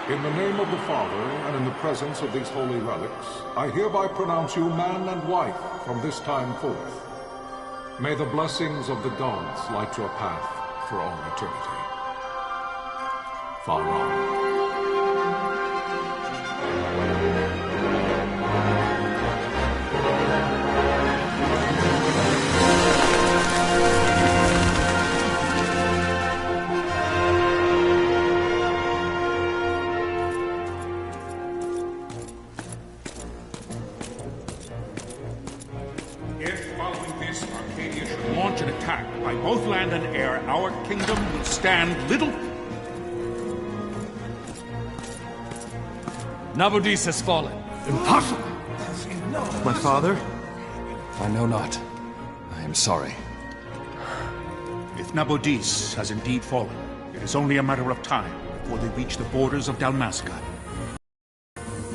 In the name of the Father, and in the presence of these holy relics, I hereby pronounce you man and wife from this time forth. May the blessings of the gods light your path for all eternity. Far on. By both land and air, our kingdom will stand little... Nabudis has fallen. Impossible! My father? I know not. I am sorry. If Nabudis has indeed fallen, it is only a matter of time before they reach the borders of Dalmasca.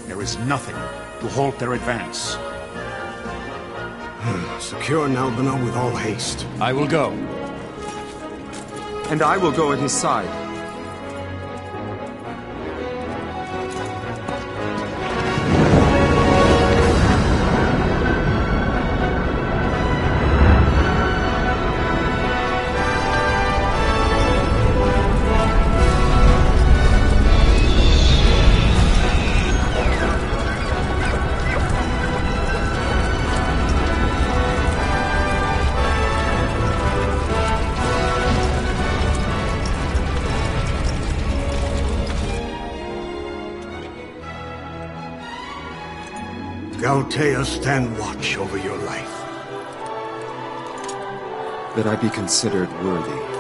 There is nothing to halt their advance. Secure Nalbina with all haste. I will go. And I will go at his side. Galtea, stand watch over your life. That I be considered worthy.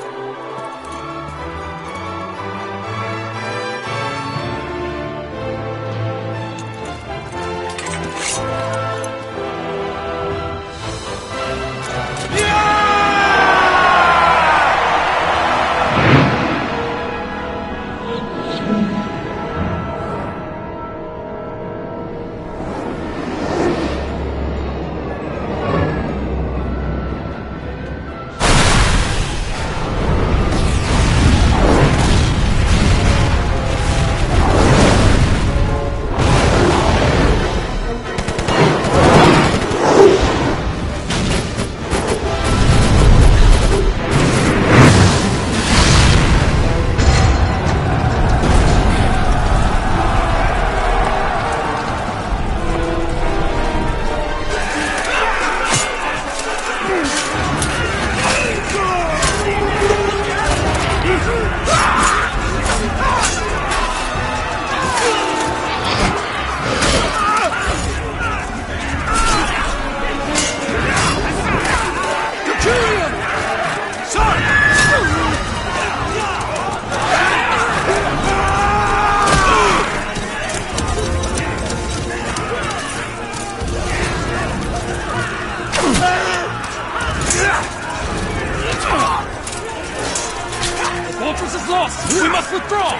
We must withdraw!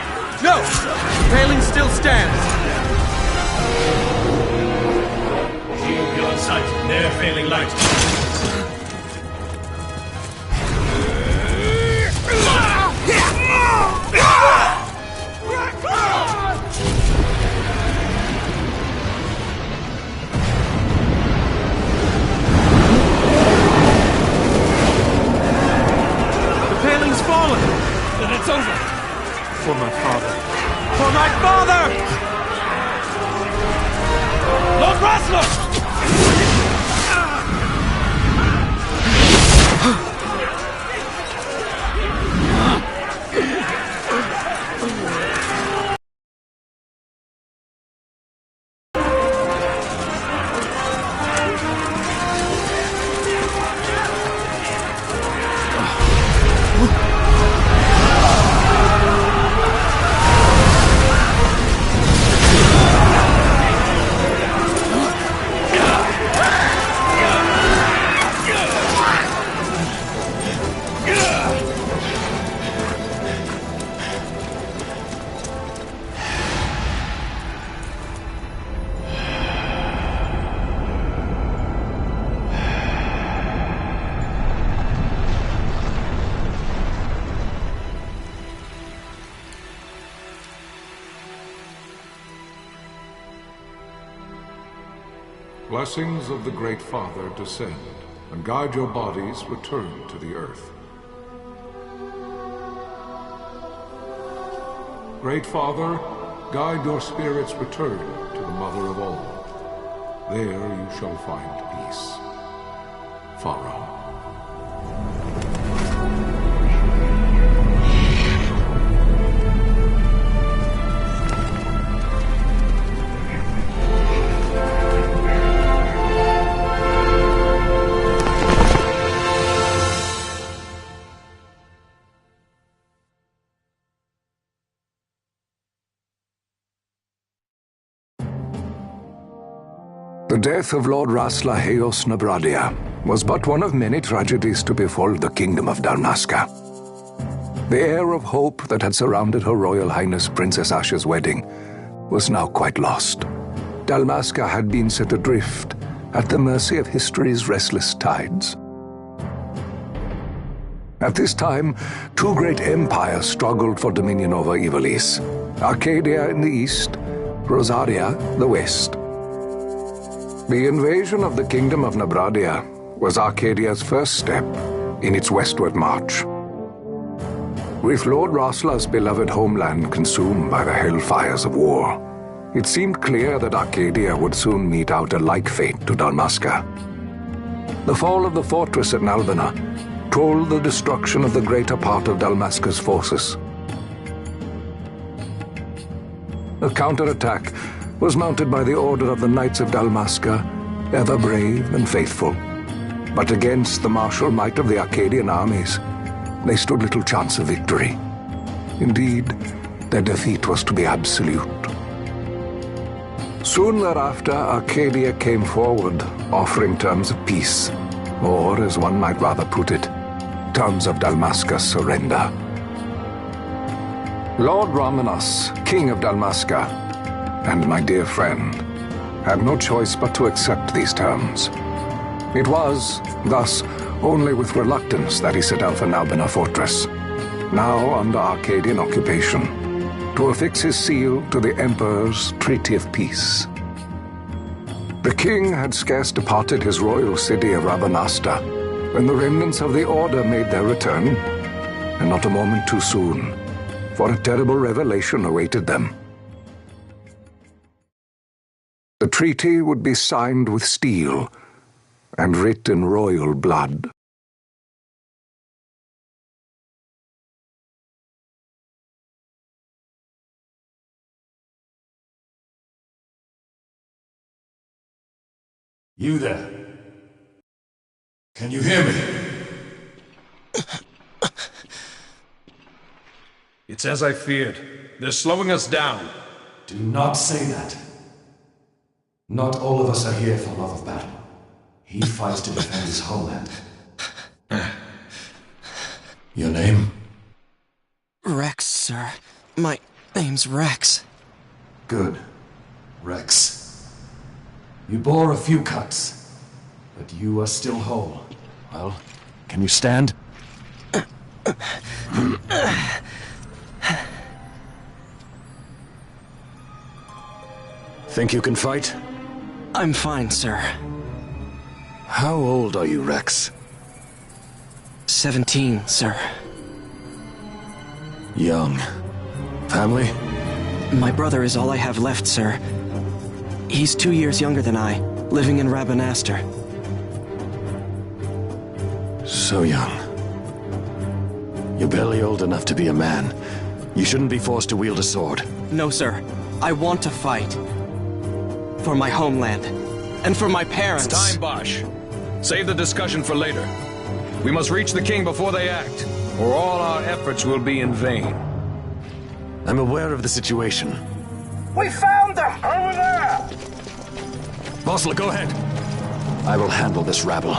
No! The paling still stands! Shield beyond sight, ne'er failing light. The paling's fallen! Then it's over! For my father. For my father! Lord Rasler! blessings of the Great Father descend, and guide your bodies return to the earth. Great Father, guide your spirits return to the Mother of all. There you shall find peace. Pharaoh. The death of Lord Rasla Heos Nabradia was but one of many tragedies to befall the kingdom of Dalmasca. The air of hope that had surrounded Her Royal Highness Princess Asha's wedding was now quite lost. Dalmasca had been set adrift at the mercy of history's restless tides. At this time, two great empires struggled for dominion over Ivalice: Arcadia in the east, Rosaria the west. The invasion of the Kingdom of Nabradia was Arcadia's first step in its westward march. With Lord Rasla's beloved homeland consumed by the hellfires of war, it seemed clear that Arcadia would soon mete out a like fate to Dalmasca. The fall of the fortress at Nalbina told the destruction of the greater part of Dalmasca's forces. A counterattack was mounted by the Order of the Knights of Dalmasca, ever brave and faithful. But against the martial might of the Arcadian armies, they stood little chance of victory. Indeed, their defeat was to be absolute. Soon thereafter, Arcadia came forward, offering terms of peace, or, as one might rather put it, terms of Dalmasca's surrender. Lord Ramenas, King of Dalmasca, and my dear friend, had no choice but to accept these terms. It was, thus, only with reluctance that he set out for Nalbina Fortress, now under Arcadian occupation, to affix his seal to the Emperor's Treaty of Peace. The king had scarce departed his royal city of Rabanasta when the remnants of the Order made their return, and not a moment too soon, for a terrible revelation awaited them. The treaty would be signed with steel and writ in royal blood. You there? Can you hear me? It's as I feared. They're slowing us down. Do not say that. Not all of us are here for love of battle. He fights to defend his homeland. Your name? Rex, sir. My name's Rex. Good. Rex. You bore a few cuts, but you are still whole. Well, can you stand? Think you can fight? I'm fine, sir. How old are you, Rex? 17, sir. Young. Family? My brother is all I have left, sir. He's 2 years younger than I, living in Rabanastre. So young. You're barely old enough to be a man. You shouldn't be forced to wield a sword. No, sir. I want to fight. For my homeland. And for my parents. It's time, Bosch. Save the discussion for later. We must reach the king before they act, or all our efforts will be in vain. I'm aware of the situation. We found them! Over there! Bosla, go ahead. I will handle this rabble.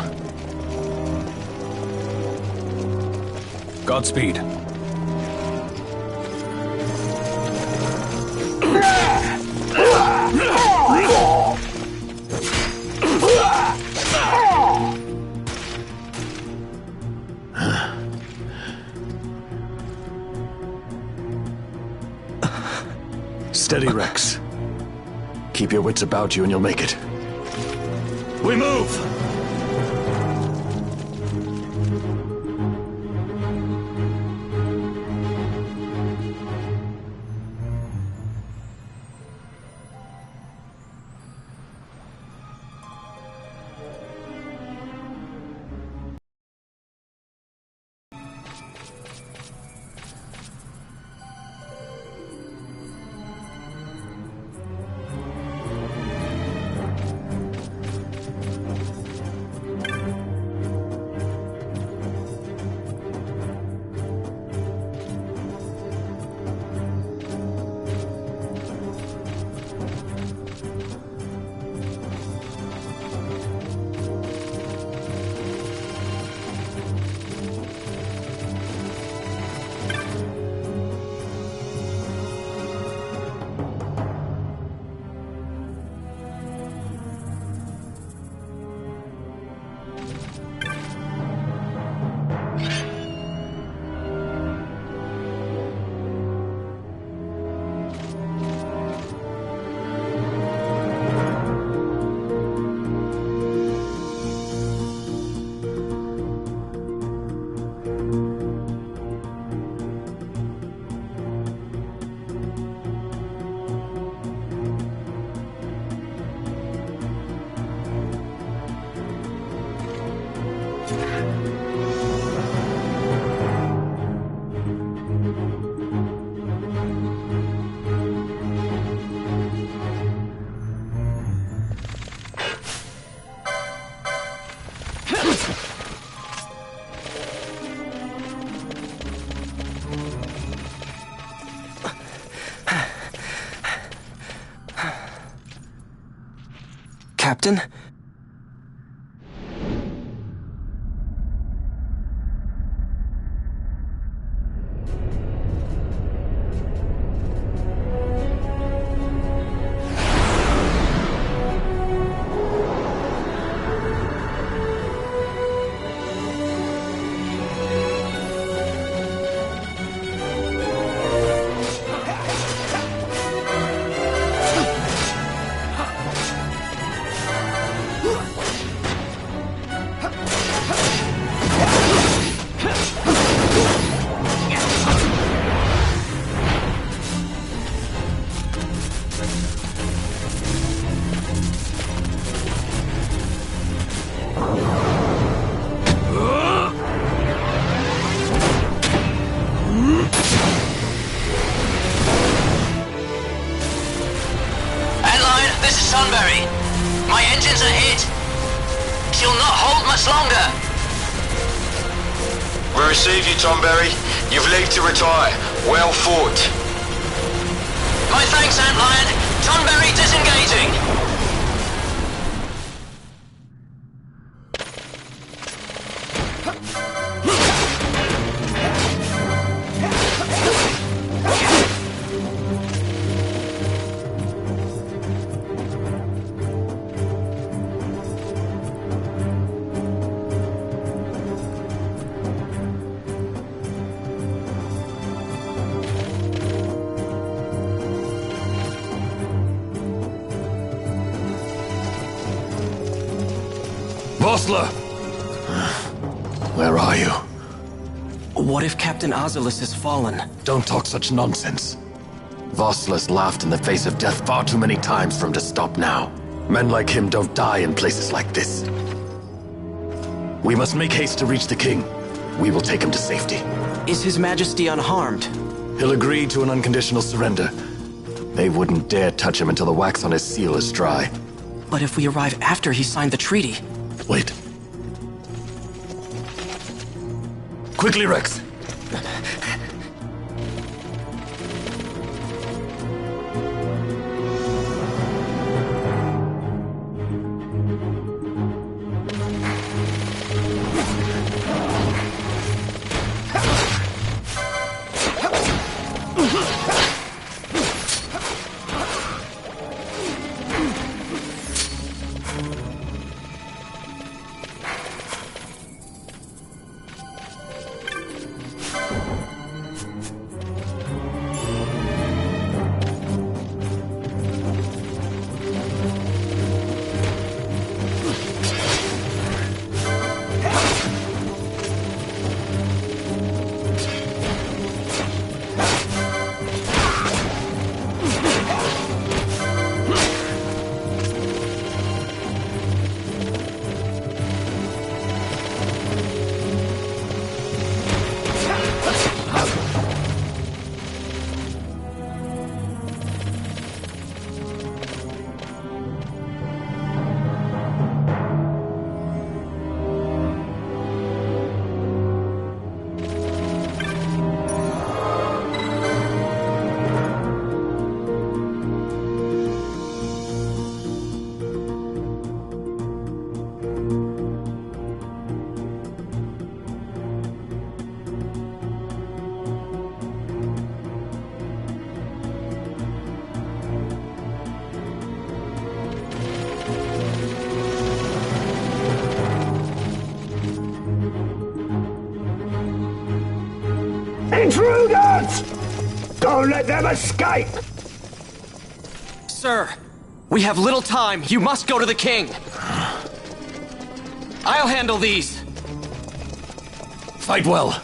Godspeed. Steady, Rex. Keep your wits about you and you'll make it. We move! Captain? My engines are hit. She'll not hold much longer. We receive you, Tomberry. You've leave to retire. Well fought. My thanks, Antlion. Tonberry disengaging. Vossler! Where are you? What if Captain Azulis has fallen? Don't talk such nonsense. Vossler's laughed in the face of death far too many times for him to stop now. Men like him don't die in places like this. We must make haste to reach the king. We will take him to safety. Is His Majesty unharmed? He'll agree to an unconditional surrender. They wouldn't dare touch him until the wax on his seal is dry. But if we arrive after he signed the treaty... Wait. Quickly, Rex! intruders! Don't let them escape! Sir, we have little time. You must go to the king. I'll handle these. Fight well.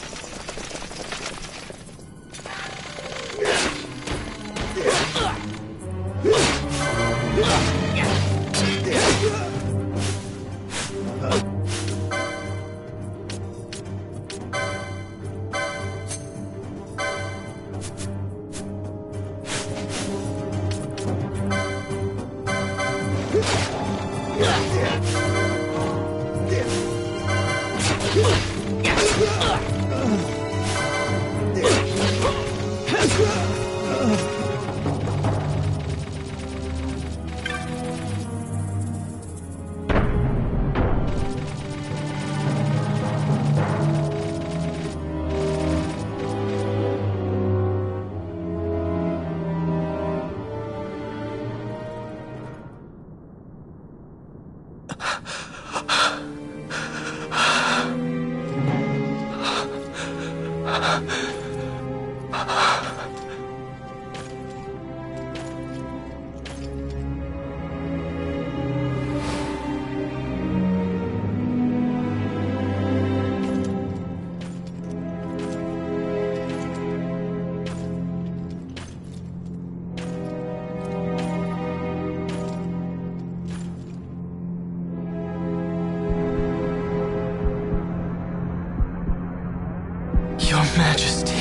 Your Majesty.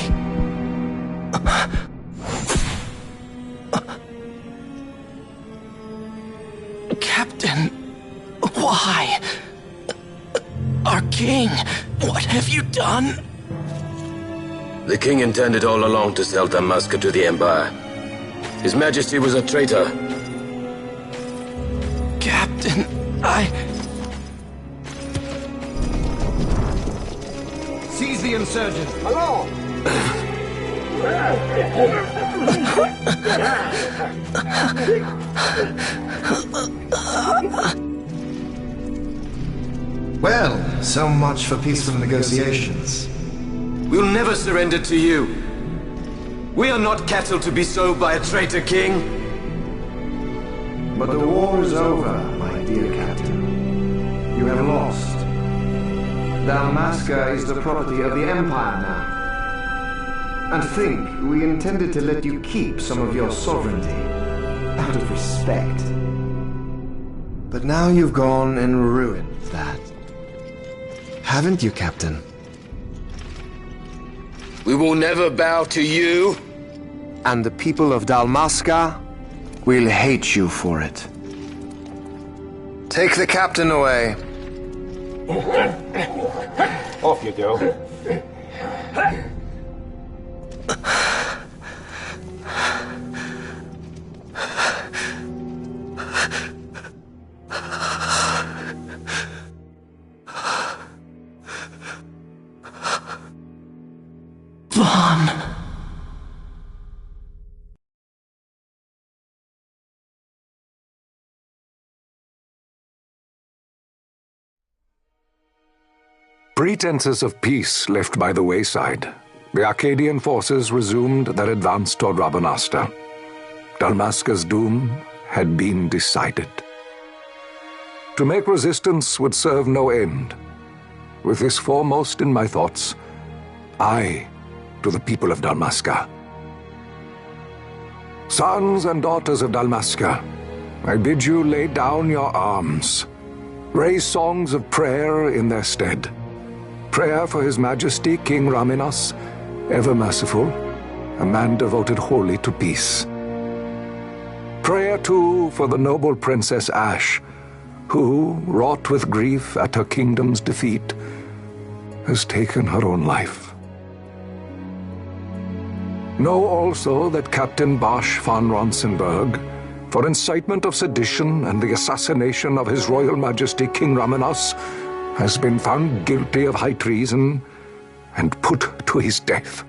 Captain, why? Our king, what have you done? The king intended all along to sell Dalmasca to the Empire. His Majesty was a traitor. Captain, Seize the insurgent! Hello! Well, so much for peaceful negotiations. We'll never surrender to you. We are not cattle to be sold by a traitor king. But the war is over, my dear captain. You have lost. Dalmasca is the property of the Empire now. And think, we intended to let you keep some of your sovereignty, out of respect. But now you've gone and ruined that. Haven't you, Captain? We will never bow to you. And the people of Dalmasca will hate you for it. Take the captain away. Off you go. Vaughn. Pretenses of peace left by the wayside, the Arcadian forces resumed their advance toward Rabanasta. Dalmasca's doom had been decided. To make resistance would serve no end. With this foremost in my thoughts, I to the people of Dalmasca. Sons and daughters of Dalmasca, I bid you lay down your arms. Raise songs of prayer in their stead. Prayer for His Majesty King Raminas, ever merciful, a man devoted wholly to peace. Prayer, too, for the noble Princess Ash, who, wrought with grief at her kingdom's defeat, has taken her own life. Know also that Captain Bosch von Ronsenberg, for incitement of sedition and the assassination of His Royal Majesty King Raminas, has been found guilty of high treason and put to his death.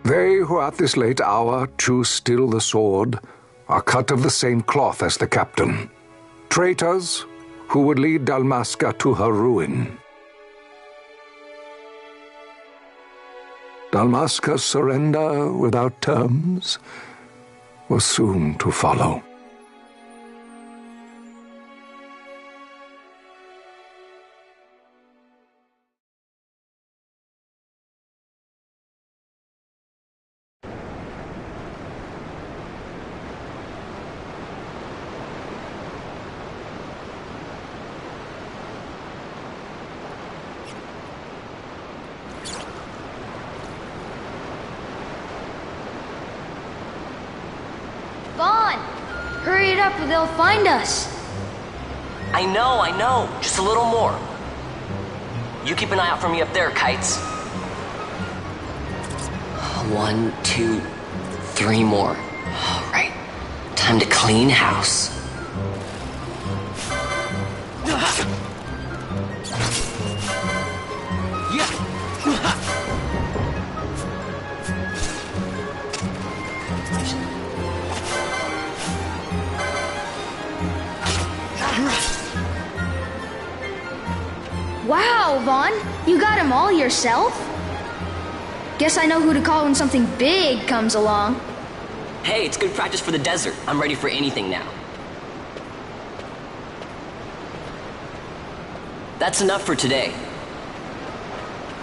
They who at this late hour choose still the sword are cut of the same cloth as the captain, traitors who would lead Dalmasca to her ruin. Dalmasca's surrender without terms was soon to follow. Hurry it up or they'll find us. I know. Just a little more. You keep an eye out for me up there, Kites. 1, 2, 3 more. All right. Time to clean house. Wow, Vaughn, you got him all yourself? Guess I know who to call when something big comes along. Hey, it's good practice for the desert. I'm ready for anything now. That's enough for today.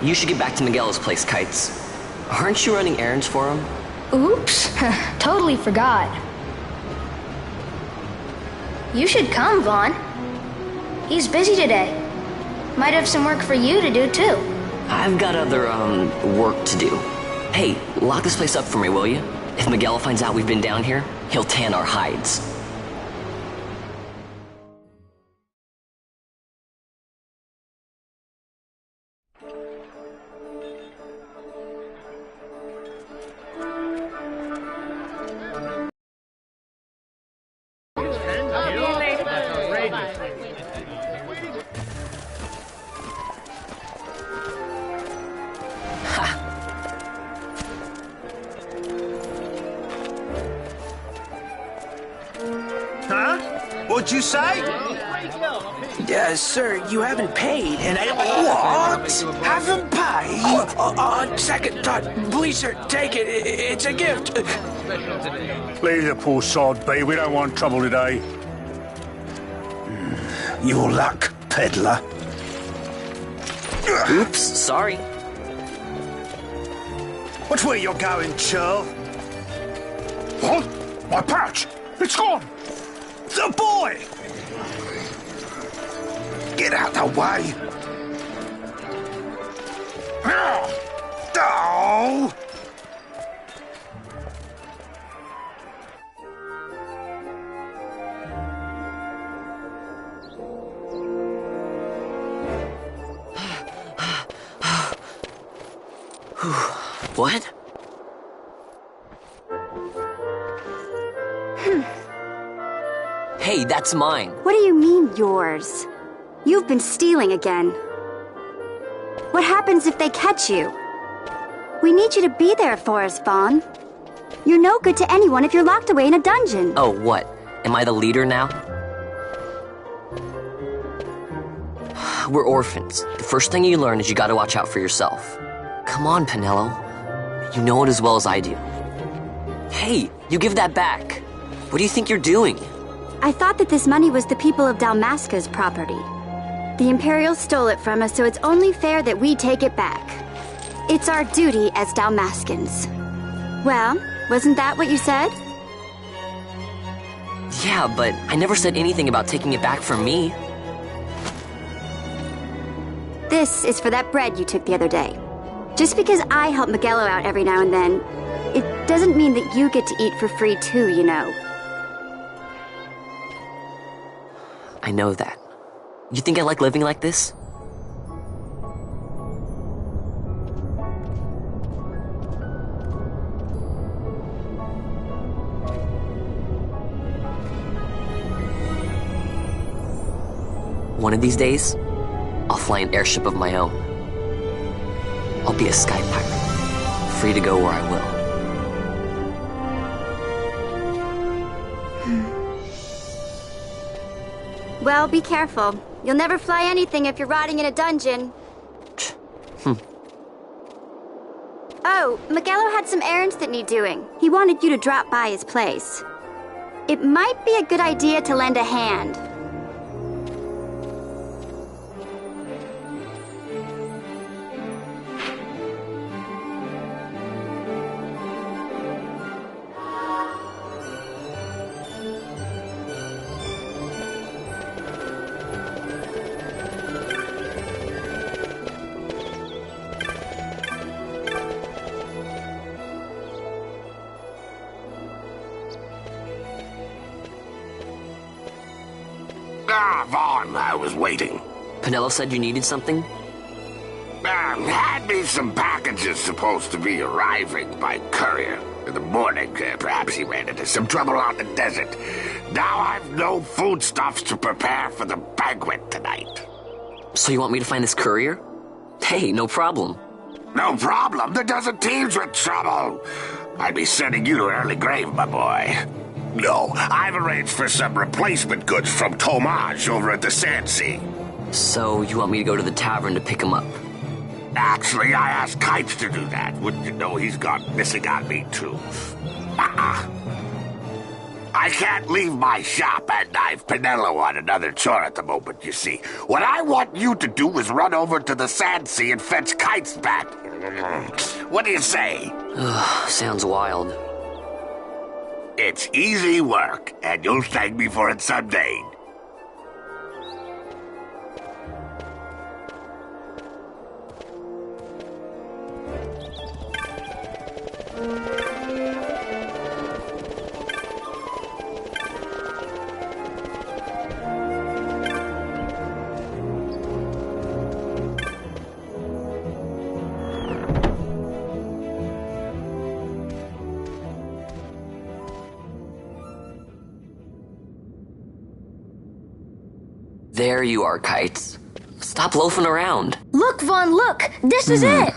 You should get back to Miguel's place, Kites. Aren't you running errands for him? Oops, totally forgot. You should come, Vaughn. He's busy today. Might have some work for you to do, too. I've got other, work to do. Hey, lock this place up for me, will you? If Miguel finds out we've been down here, he'll tan our hides. What'd you say? Sir, you haven't paid, and I... What? Haven't paid? On second thought, please, sir, take it. It's a gift. Leave the poor sod be. We don't want trouble today. Your luck, peddler. Oops, sorry. Watch where you're going, churl. What? My pouch! It's gone! The boy! Get out the way! Oh! What? Hey, that's mine. What do you mean, yours? You've been stealing again. What happens if they catch you? We need you to be there for us, Vaughn. You're no good to anyone if you're locked away in a dungeon. Oh, what? Am I the leader now? We're orphans. The first thing you learn is you gotta watch out for yourself. Come on, Pinello. You know it as well as I do. Hey, you give that back. What do you think you're doing? I thought that this money was the people of Dalmasca's property. The Imperials stole it from us, so it's only fair that we take it back. It's our duty as Dalmascans. Well, wasn't that what you said? Yeah, but I never said anything about taking it back from me. This is for that bread you took the other day. Just because I help Miguel out every now and then, it doesn't mean that you get to eat for free too, you know. I know that. You think I like living like this? One of these days, I'll fly an airship of my own. I'll be a sky pirate, free to go where I will. Well, be careful. You'll never fly anything if you're rotting in a dungeon. Oh, Miguelo had some errands that need doing. He wanted you to drop by his place. It might be a good idea to lend a hand. Ah, Vaughn, I was waiting. Penelo said you needed something? Had me some packages supposed to be arriving by courier. In the morning, perhaps he ran into some trouble on the desert. Now I've no foodstuffs to prepare for the banquet tonight. So you want me to find this courier? Hey, no problem. No problem. The desert teems with trouble. I'd be sending you to an early grave, my boy. No, I've arranged for some replacement goods from Tomage over at the Sandsea. So you want me to go to the tavern to pick him up? Actually, I asked Kites to do that. Wouldn't you know he's gone missing on me, too? I can't leave my shop, and I've Penelo on another chore at the moment, you see. What I want you to do is run over to the Sandsea and fetch Kites back. What do you say? Sounds wild. It's easy work, and you'll thank me for it someday. There you are, Kites. Stop loafing around. Look, Vaughn, look! This is it!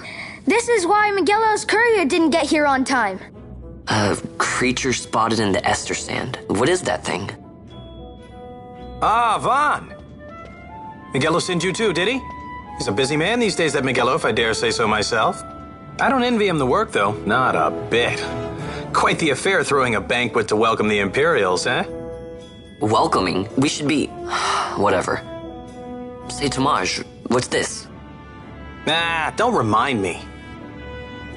This is why Miguelo's courier didn't get here on time. A creature spotted in the ester sand. What is that thing? Ah, Vaughn! Miguelo sent you too, did he? He's a busy man these days, that Miguelo, if I dare say so myself. I don't envy him the work, though. Not a bit. Quite the affair throwing a banquet to welcome the Imperials, eh? Welcoming? We should be... whatever. Say, Tomage, what's this? Ah, don't remind me.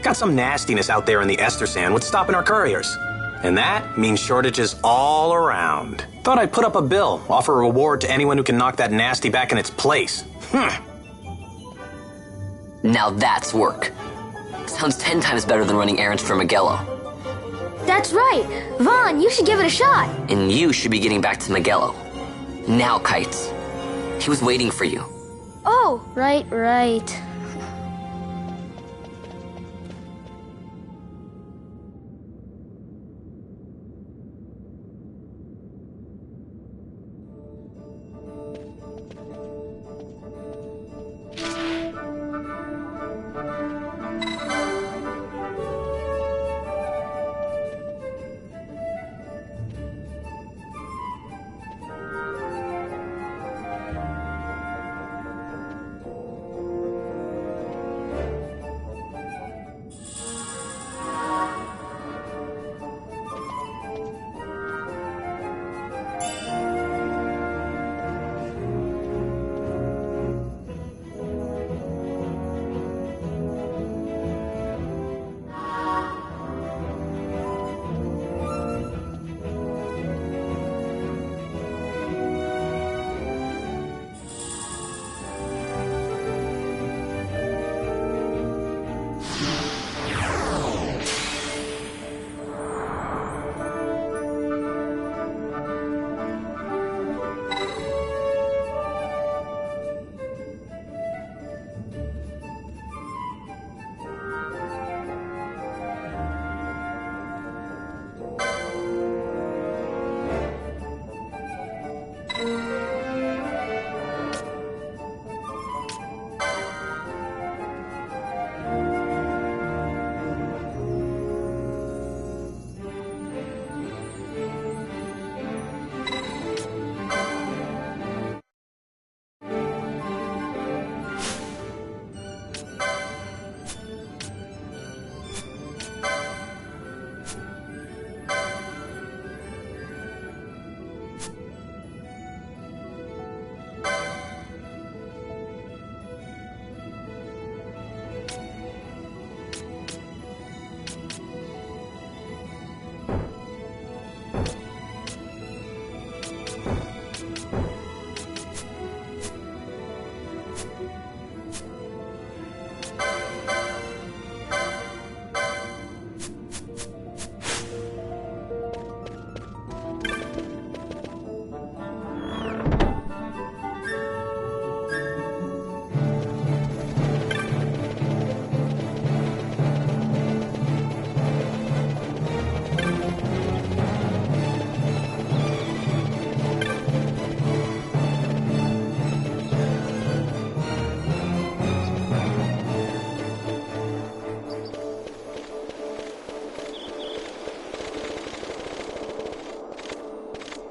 Got some nastiness out there in the ester sand. What's stopping our couriers? And that means shortages all around. Thought I'd put up a bill, offer a reward to anyone who can knock that nasty back in its place. Now that's work. Sounds 10 times better than running errands for Miguelo. That's right. Vaughn, you should give it a shot. And you should be getting back to Miguelo. Now, Kites. He was waiting for you. Oh, right.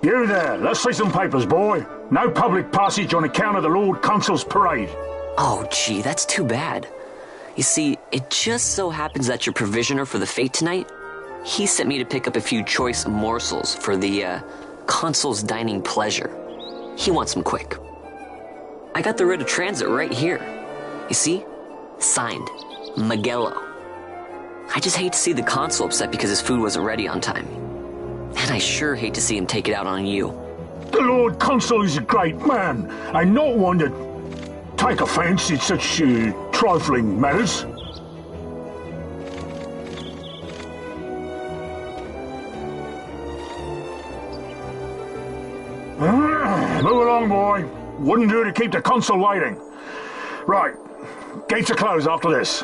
You there, let's see some papers, boy. No public passage on account of the Lord Consul's parade. Oh, gee, that's too bad. You see, it just so happens that your provisioner for the fete tonight, he sent me to pick up a few choice morsels for the, Consul's dining pleasure. He wants them quick. I got the writ of transit right here. You see? Signed, Magello. I just hate to see the Consul upset because his food wasn't ready on time. And I sure hate to see him take it out on you. The Lord Consul is a great man, and not one to take offence in such trifling matters. Move along, boy. Wouldn't do to keep the Consul waiting. Right, gates are closed after this.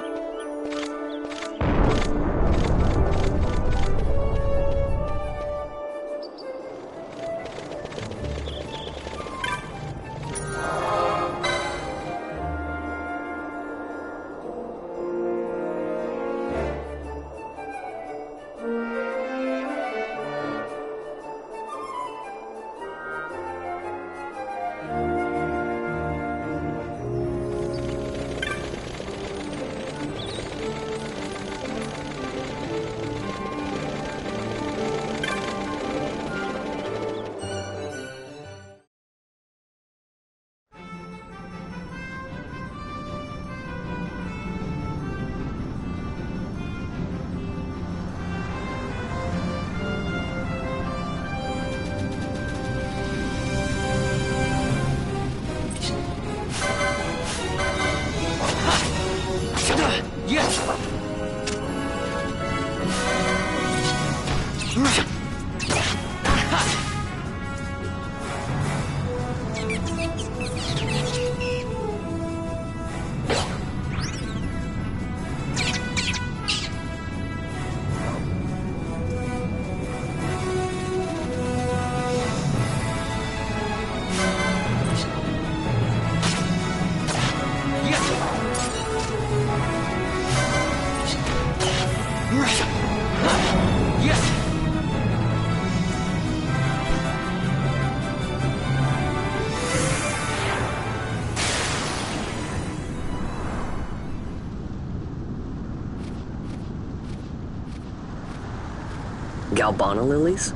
Galbana lilies?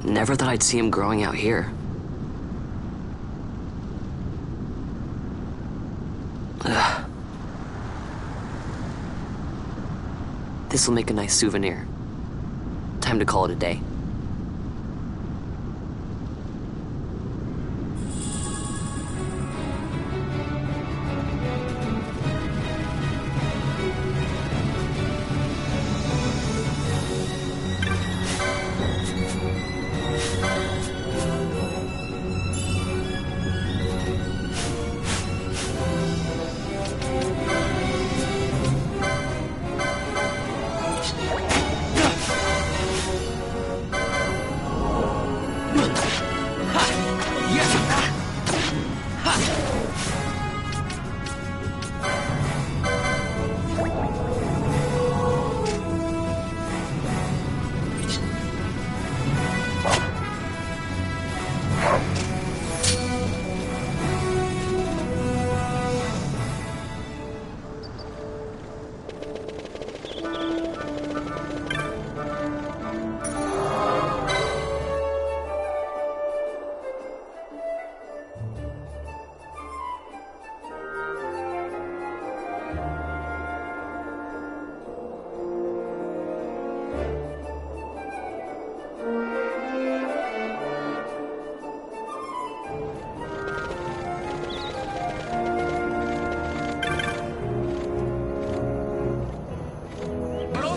Never thought I'd see him growing out here. Ugh. This'll make a nice souvenir. Time to call it a day.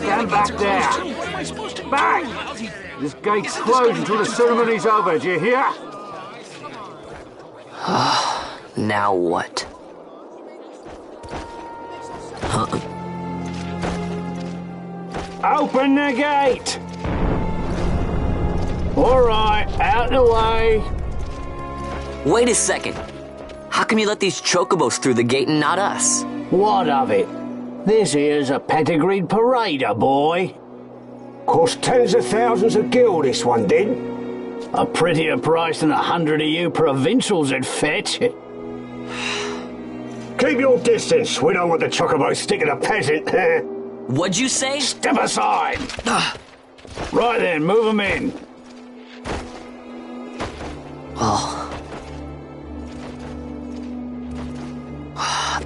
Stand back there! Back! This gate's closed until the ceremony's over, do you hear? Now what? Open the gate! All right, out the way. Wait a second. How come you let these chocobos through the gate and not us? What of it? This here's a pedigreed parader, boy. Cost tens of thousands of gil, this one did. A prettier price than 100 of you provincials would fetch. Keep your distance. We don't want the chocobo sticking a peasant. What'd you say? Step aside. Right then, move them in. Well,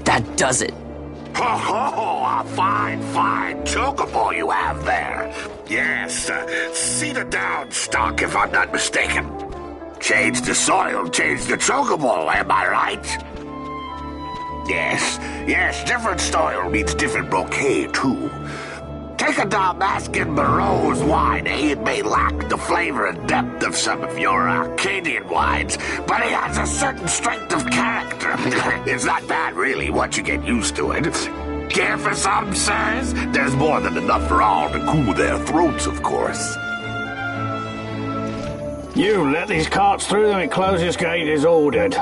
that does it. Ho ho! A fine chocobo you have there. Yes, cedar down stock if I'm not mistaken. Change the soil, change the chocobo, am I right? Yes, different soil means different bouquet, too. Take a Dalmascan Barrow's wine, It may lack the flavor and depth of some of your Arcadian wines, but it has a certain strength of character. It's not bad, really, once you get used to it. Care for some, sirs? There's more than enough for all to cool their throats, of course. You let these carts through and closest gate is ordered.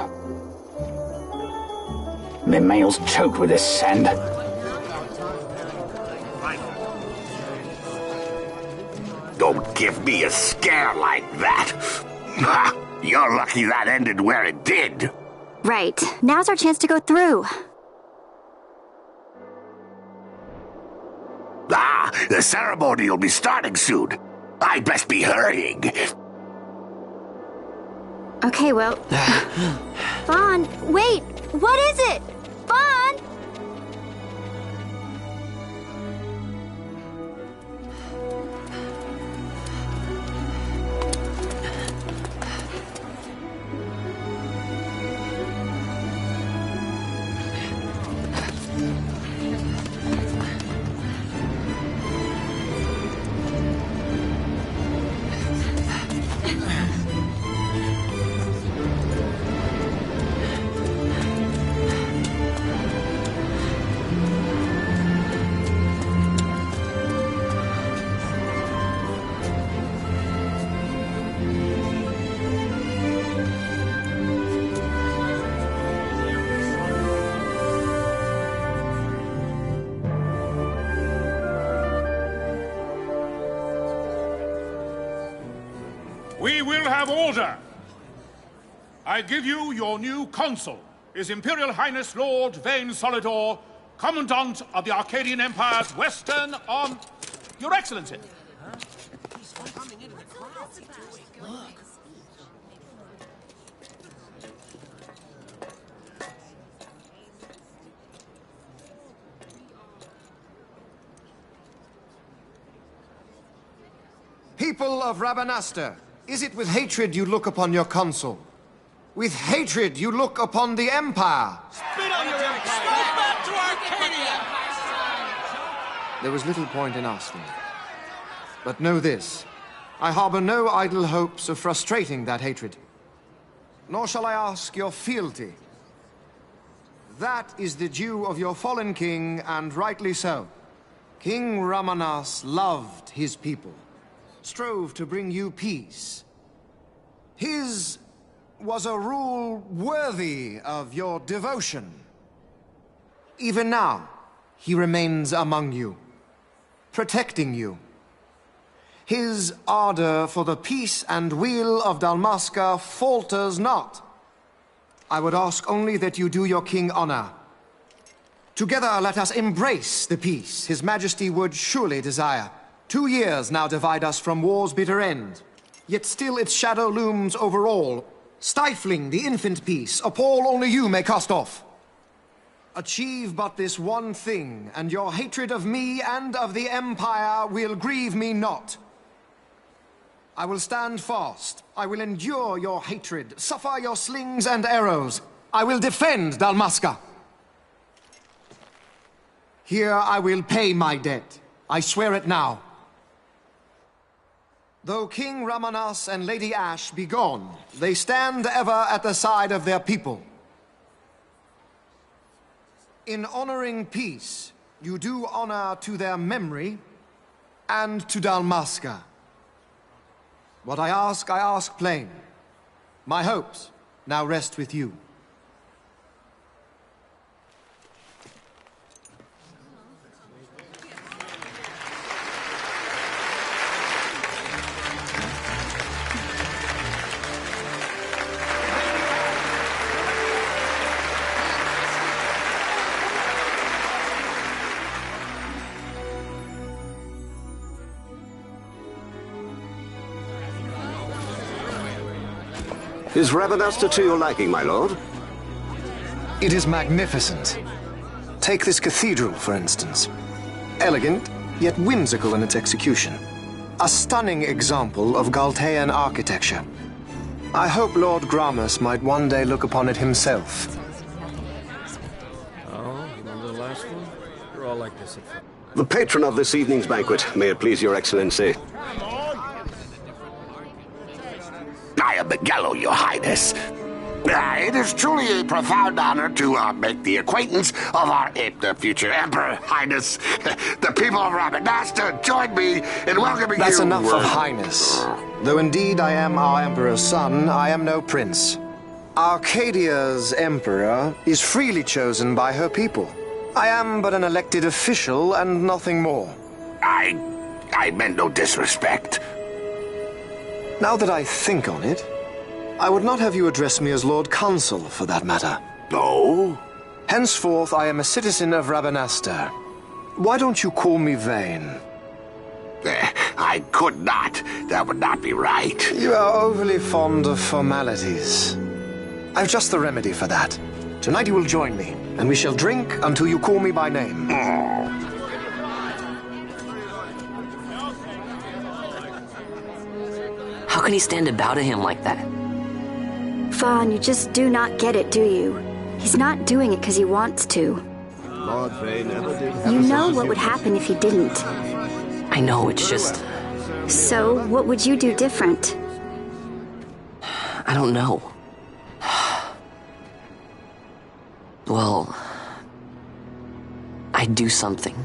My mail's choked with this sand. Don't give me a scare like that. You're lucky that ended where it did. Right. Now's our chance to go through. The ceremony will be starting soon. I'd best be hurrying. Okay, well... Vaughn, wait! What is it? Vaughn! We will have order. I give you your new consul, His Imperial Highness Lord Vane Solidor, Commandant of the Arcadian Empire's Western on... Your Excellency. People of Rabanastre, is it with hatred you look upon your consul? With hatred you look upon the Empire? Spit on your empire! Go back to Arcadia! There was little point in asking. But know this, I harbor no idle hopes of frustrating that hatred. Nor shall I ask your fealty. That is the due of your fallen king, and rightly so. King Ramanas loved his people, strove to bring you peace. His was a rule worthy of your devotion. Even now, he remains among you, protecting you. His ardor for the peace and weal of Dalmasca falters not. I would ask only that you do your king honor. Together let us embrace the peace His Majesty would surely desire. 2 years now divide us from war's bitter end, yet still its shadow looms over all, stifling the infant peace a pall only you may cast off. Achieve but this one thing, and your hatred of me and of the Empire will grieve me not. I will stand fast. I will endure your hatred, suffer your slings and arrows. I will defend Dalmasca. Here I will pay my debt. I swear it now. Though King Ramanas and Lady Ash be gone, they stand ever at the side of their people. In honoring peace, you do honor to their memory and to Dalmasca. What I ask plain. My hopes now rest with you. Is Rabanasta to your liking, my lord? It is magnificent. Take this cathedral, for instance. Elegant, yet whimsical in its execution. A stunning example of Galtean architecture. I hope Lord Gramus might one day look upon it himself. Oh, remember the last one? You're all like this at first. The patron of this evening's banquet, may it please your excellency. I am Miguelo, your highness. It is truly a profound honor to make the acquaintance of our future emperor, highness. The people of Rabanasta join me in welcoming you. That's enough of highness. Though indeed I am our emperor's son, I am no prince. Arcadia's emperor is freely chosen by her people. I am but an elected official and nothing more. I meant no disrespect. Now that I think on it, I would not have you address me as Lord Consul, for that matter. No? Henceforth, I am a citizen of Rabanasta. Why don't you call me Vane? I could not. That would not be right. You are overly fond of formalities. I've just the remedy for that. Tonight you will join me, and we shall drink until you call me by name. How can he stand about him like that? Vaughn, you just do not get it, do you? He's not doing it because he wants to. Lord Vane never did. You know what would happen if he didn't. I know, it's just... So, what would you do different? I don't know. Well... I'd do something.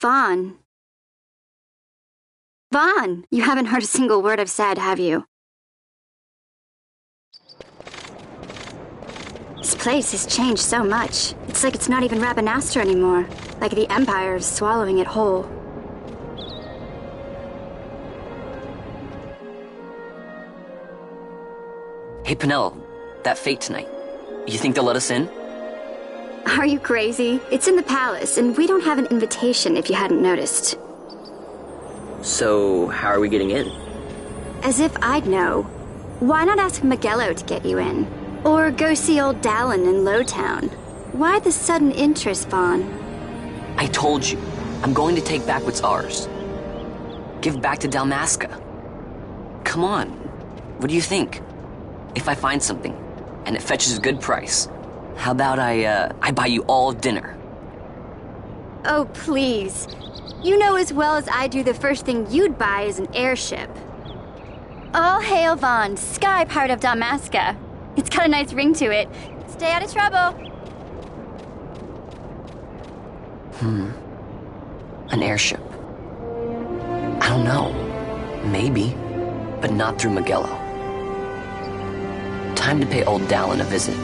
Vaughn. Vaughn! You haven't heard a single word I've said, have you? This place has changed so much. It's like it's not even Rabanasta anymore. Like the Empire is swallowing it whole. Hey, Penelo, that fete tonight. You think they'll let us in? Are you crazy? It's in the palace, and we don't have an invitation if you hadn't noticed. So, how are we getting in? As if I'd know. Why not ask Miguelo to get you in? Or go see old Dallin in Lowtown? Why the sudden interest, Vaughn? I told you, I'm going to take back what's ours. Give back to Dalmasca. Come on, what do you think? If I find something, and it fetches a good price, how about I buy you all dinner? Oh, please. You know as well as I do the first thing you'd buy is an airship. All hail Vaughn, sky part of Dalmasca. It's got a nice ring to it. Stay out of trouble. An airship. I don't know. Maybe, but not through Miguelo. Time to pay old Dallin a visit.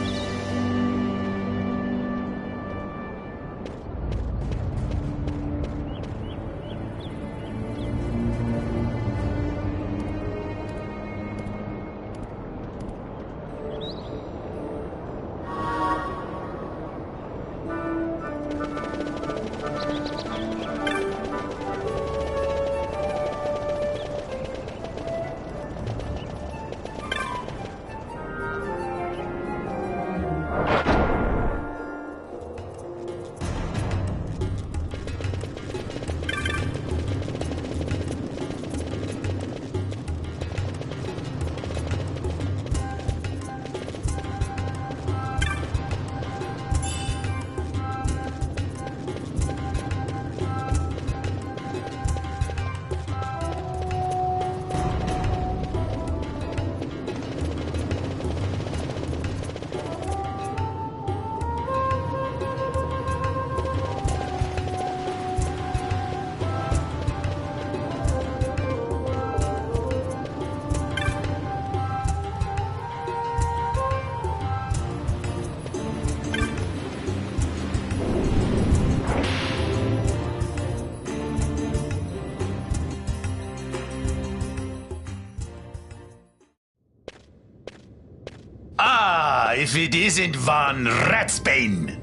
If it isn't Von Ratsbane.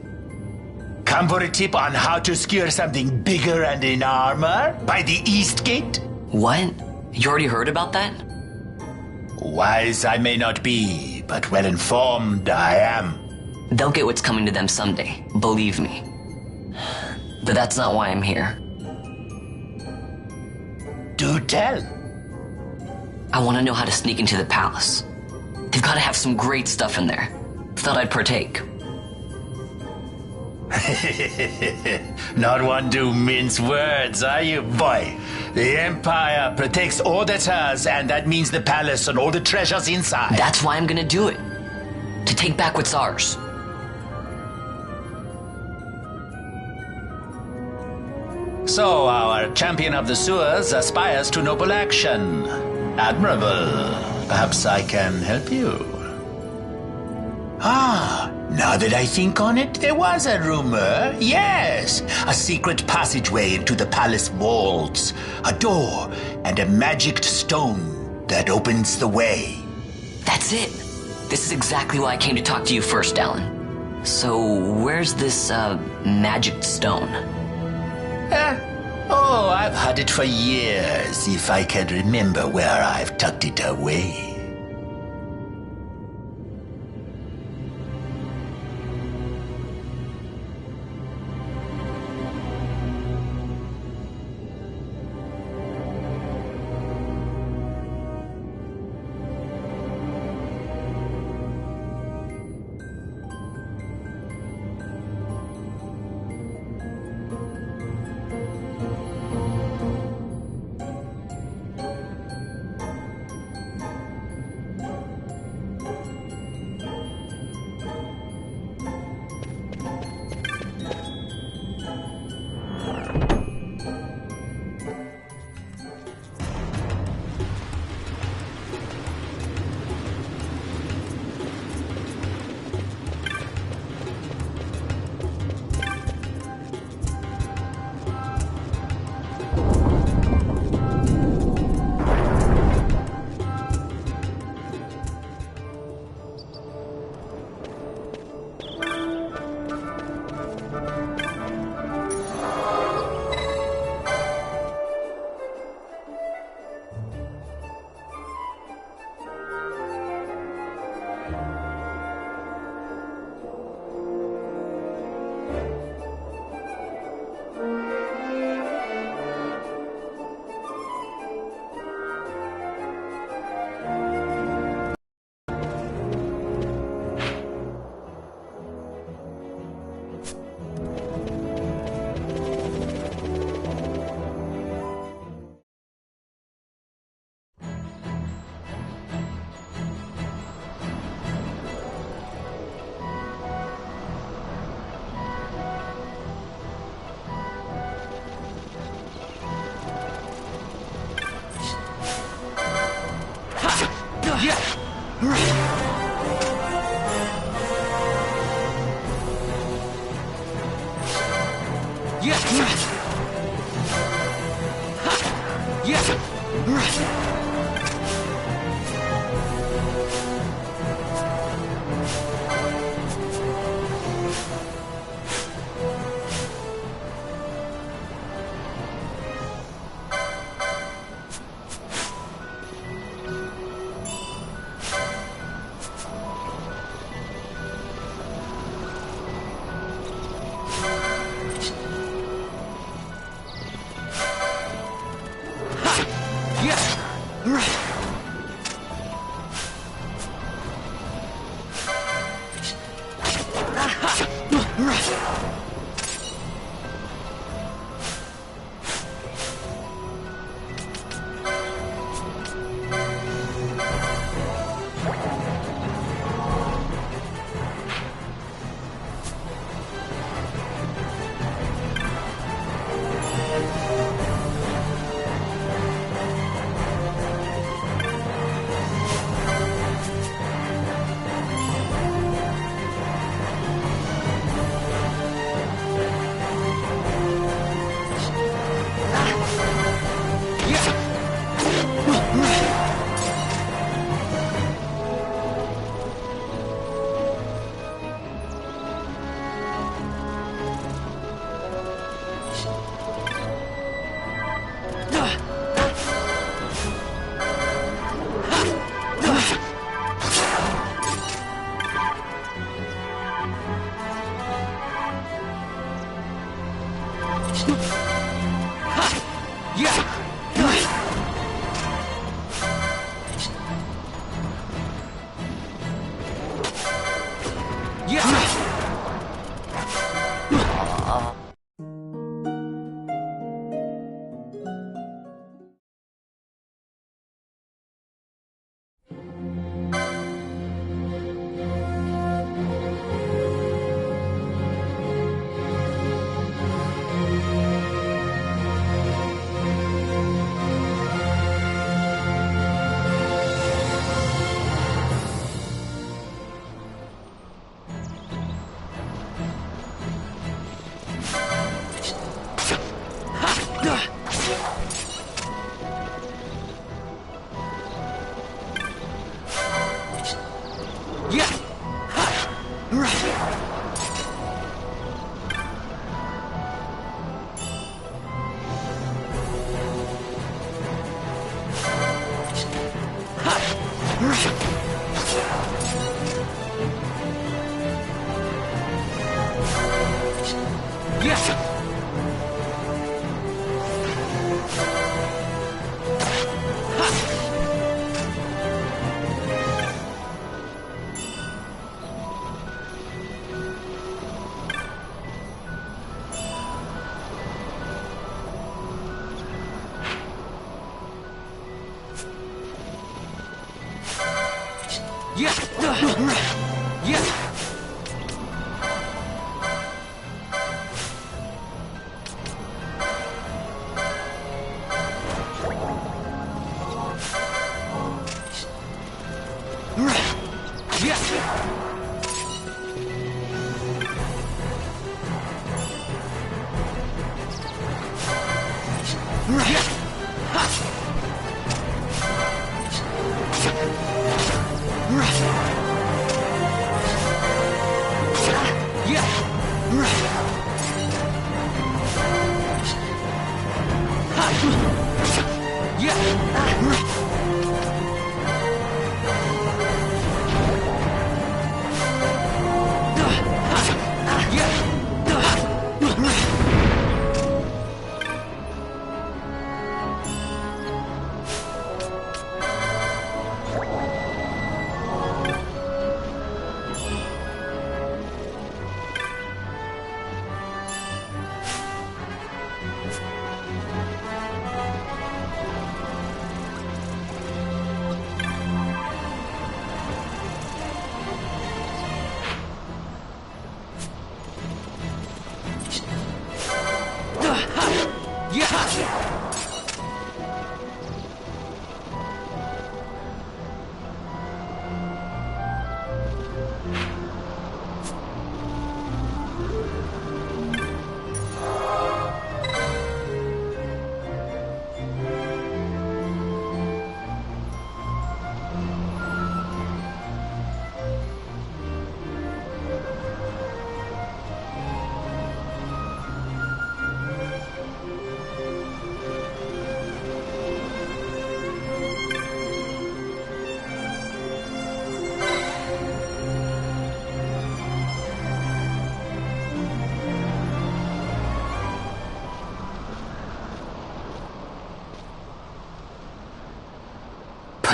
Come for a tip on how to secure something bigger and in armor? By the East Gate? What? You already heard about that? Wise I may not be, but well informed I am. They'll get what's coming to them someday, believe me. But that's not why I'm here. Do tell. I want to know how to sneak into the palace. They've got to have some great stuff in there. Thought I'd partake. Not one to mince words, are you, boy? The Empire protects all that's hers, and that means the palace and all the treasures inside. That's why I'm gonna do it. To take back what's ours. So, our champion of the sewers aspires to noble action. Admirable. Perhaps I can help you. Now that I think on it, there was a rumor. Yes, a secret passageway into the palace vaults. A door and a magic stone that opens the way. That's it. This is exactly why I came to talk to you first, Alan. So, where's this, magic stone? Oh, I've had it for years, if I can remember where I've tucked it away.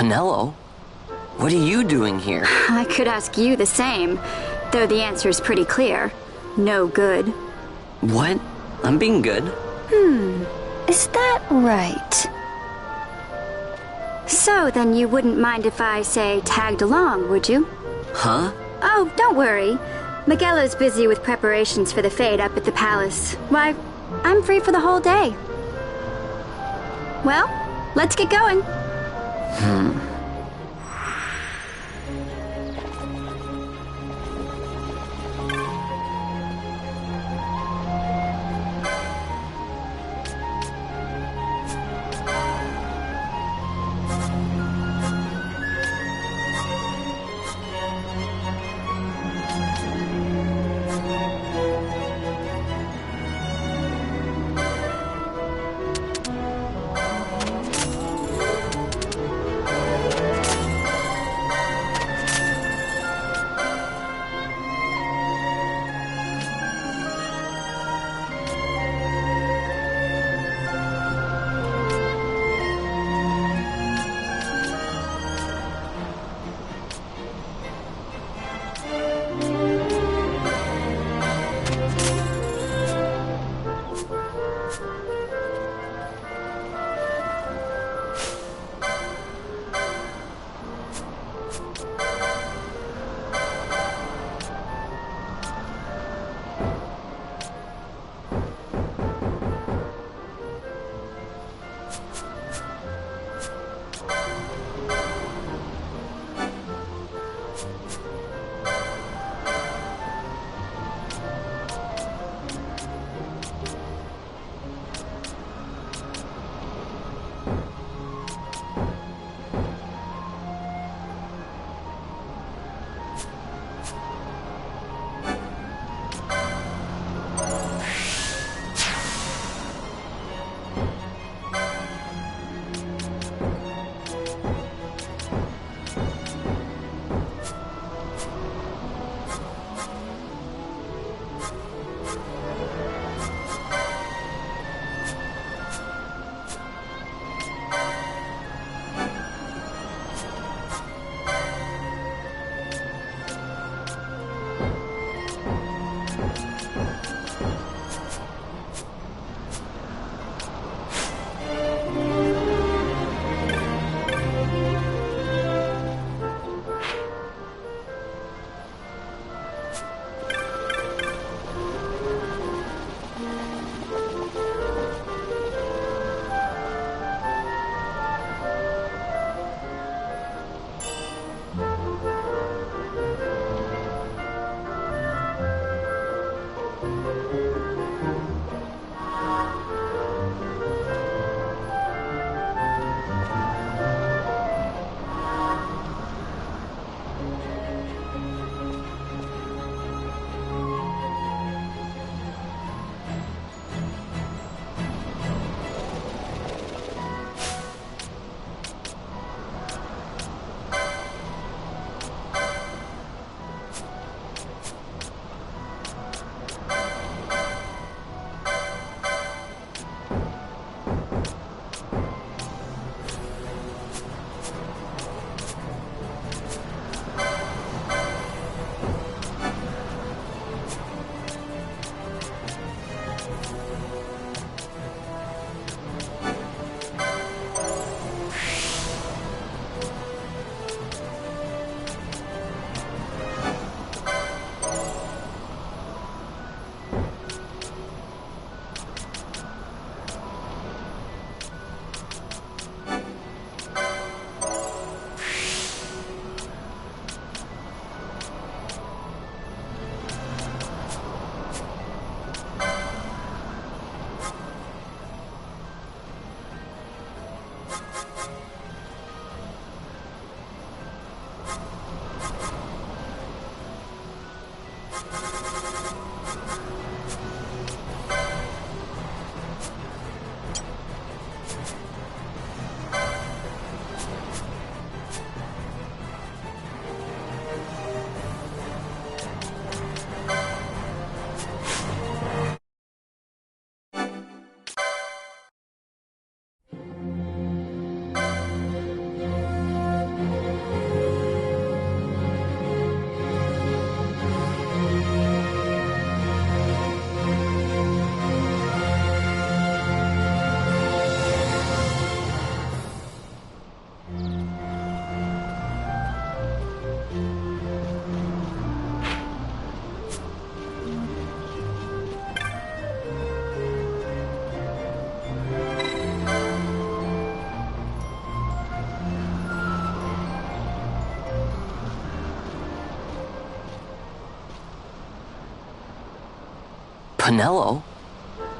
Penelo? What are you doing here? I could ask you the same, though the answer's pretty clear. No good. What? I'm being good. Is that right? So then you wouldn't mind if I, say, tagged along, would you? Huh? Oh, don't worry. Miguelo's busy with preparations for the fete up at the palace. Why, I'm free for the whole day. Well, let's get going. Penelo,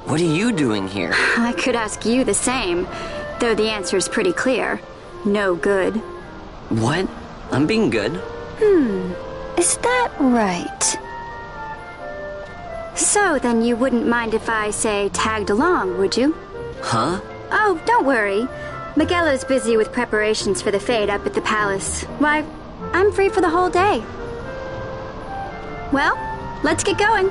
what are you doing here? I could ask you the same, though the answer's pretty clear. No good. What? I'm being good. Is that right? So then you wouldn't mind if I, say, tagged along, would you? Huh? Oh, don't worry. Miguelo's busy with preparations for the fete up at the palace. Why, I'm free for the whole day. Well, let's get going.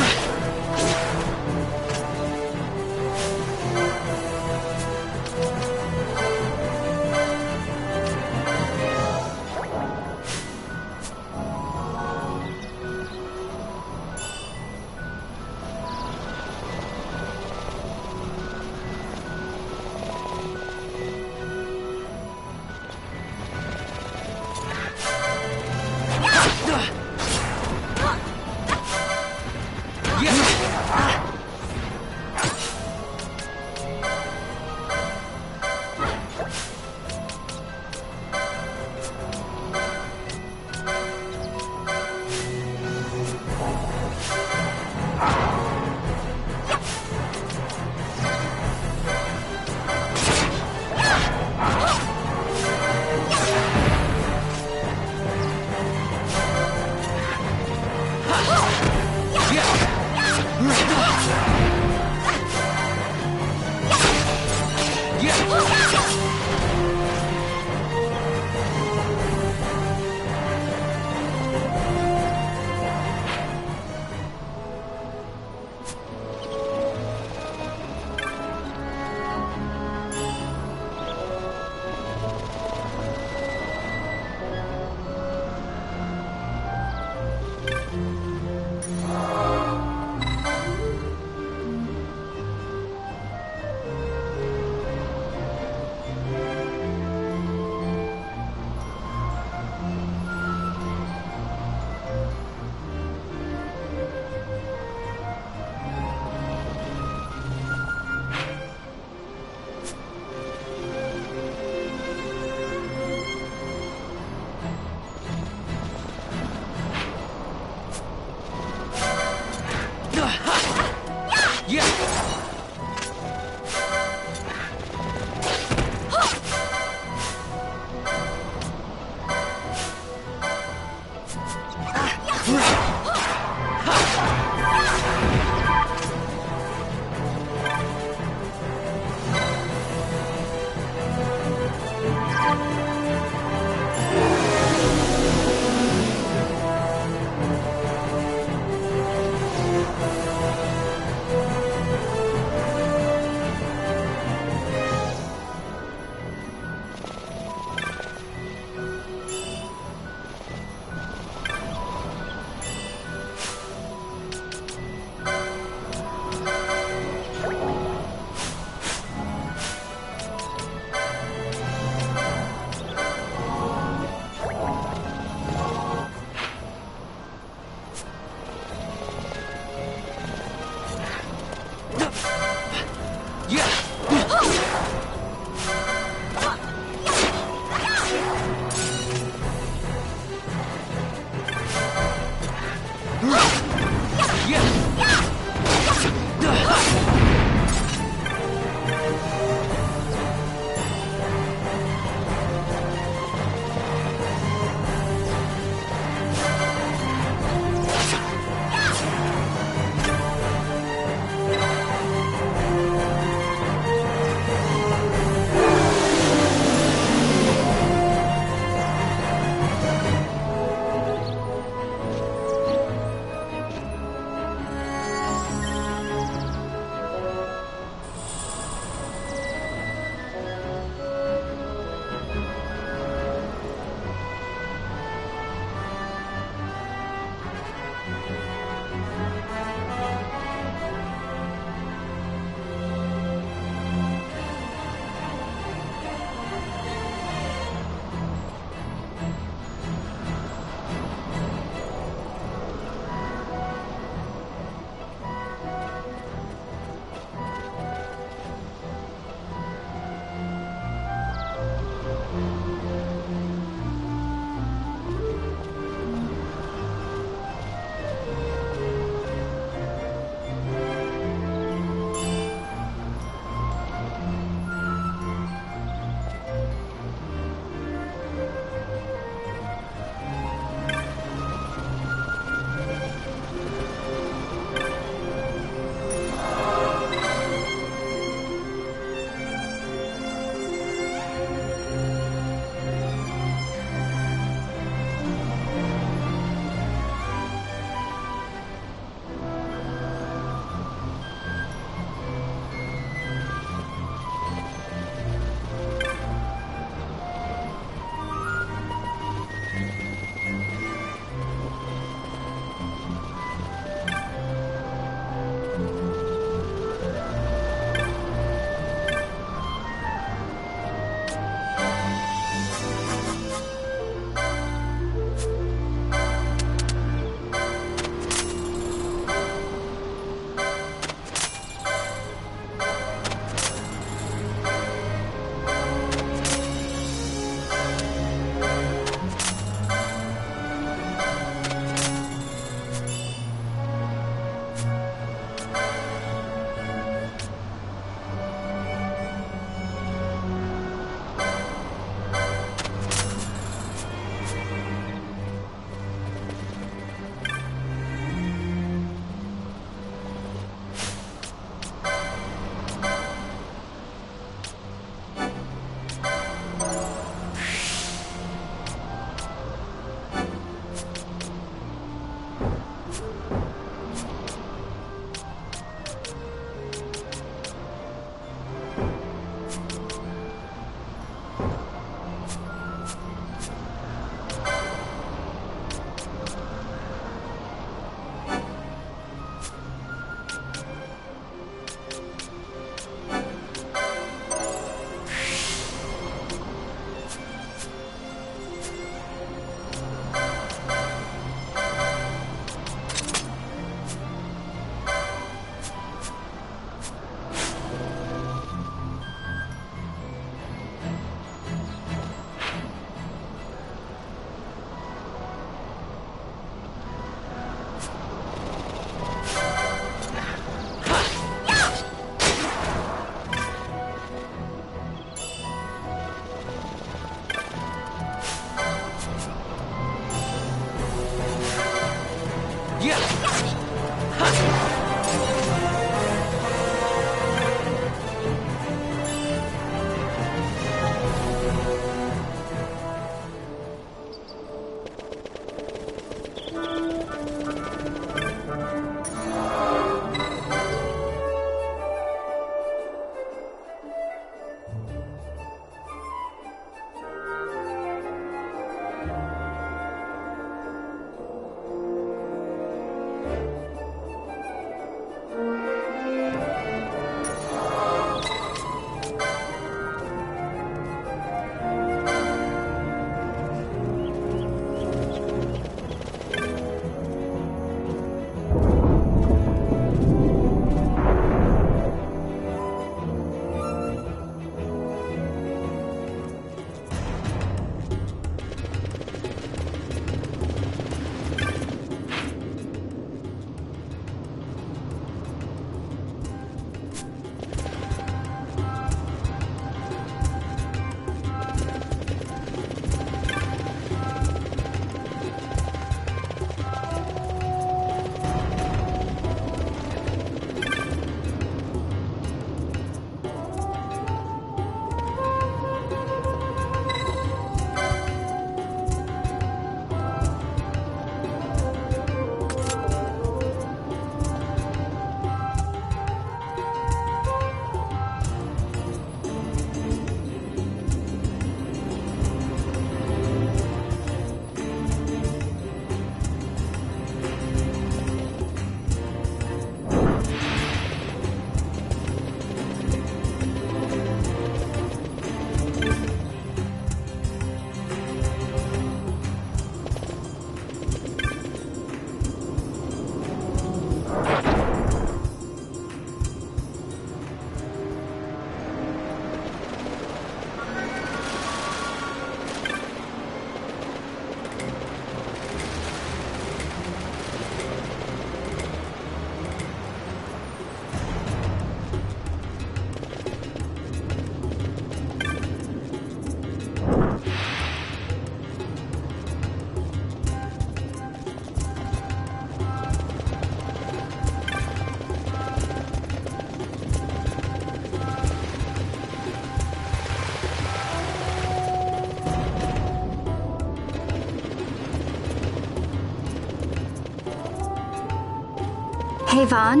Hey, Vaughn.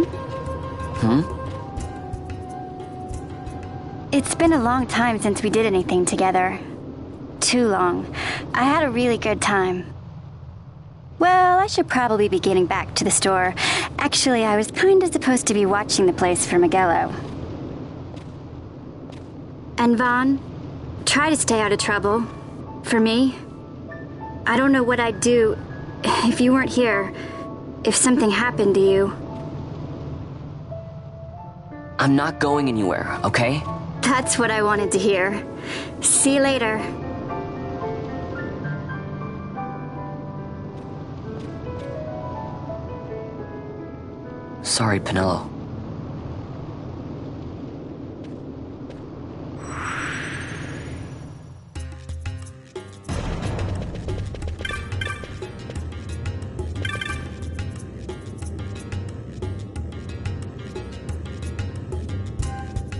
It's been a long time since we did anything together. Too long. I had a really good time. Well, I should probably be getting back to the store. Actually, I was kinda supposed to be watching the place for Miguelo. And Vaughn, try to stay out of trouble. For me. I don't know what I'd do if you weren't here. If something happened to you. I'm not going anywhere, okay? That's what I wanted to hear. See you later. Sorry, Penelo.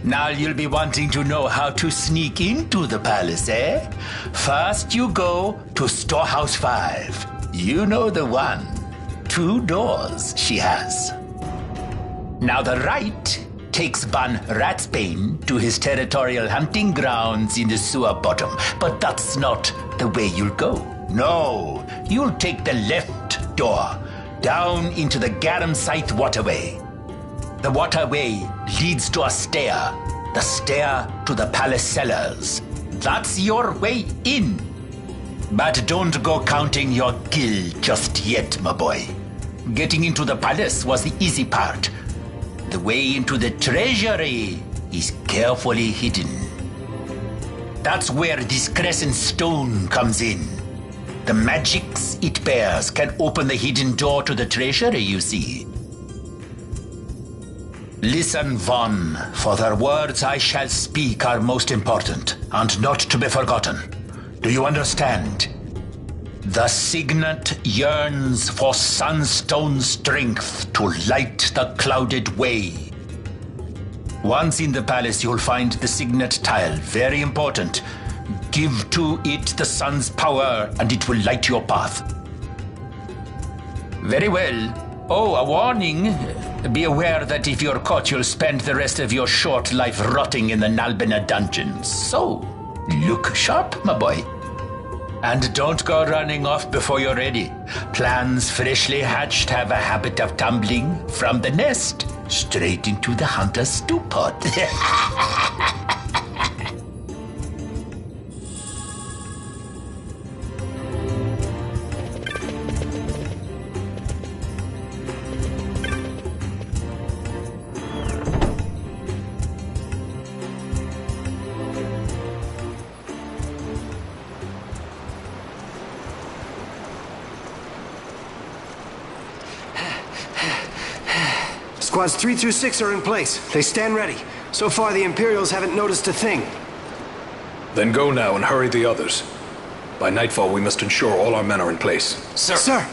Now you'll be wanting to know how to sneak into the palace, eh? First you go to Storehouse 5. You know the one. 2 doors she has. Now the right takes Ban Ratsbane to his territorial hunting grounds in the sewer bottom. But that's not the way you'll go. No, you'll take the left door, down into the Garum Scythe waterway. The waterway leads to a stair. The stair to the palace cellars. That's your way in. But don't go counting your gil just yet, my boy. Getting into the palace was the easy part. The way into the treasury is carefully hidden. That's where this crescent stone comes in. The magics it bears can open the hidden door to the treasury, you see. Listen, Vaughn, for the words I shall speak are most important, and not to be forgotten. Do you understand? The signet yearns for sunstone strength to light the clouded way. Once in the palace, you'll find the signet tile, very important. Give to it the sun's power, and it will light your path. Very well. Oh, a warning. Be aware that if you're caught, you'll spend the rest of your short life rotting in the Nalbina dungeons. So, look sharp, my boy. And don't go running off before you're ready. Plans freshly hatched have a habit of tumbling from the nest straight into the hunter's stew pot. Squads 3 through 6 are in place. They stand ready. So far, the Imperials haven't noticed a thing. Then go now and hurry the others. By nightfall, we must ensure all our men are in place. Sir! Sir!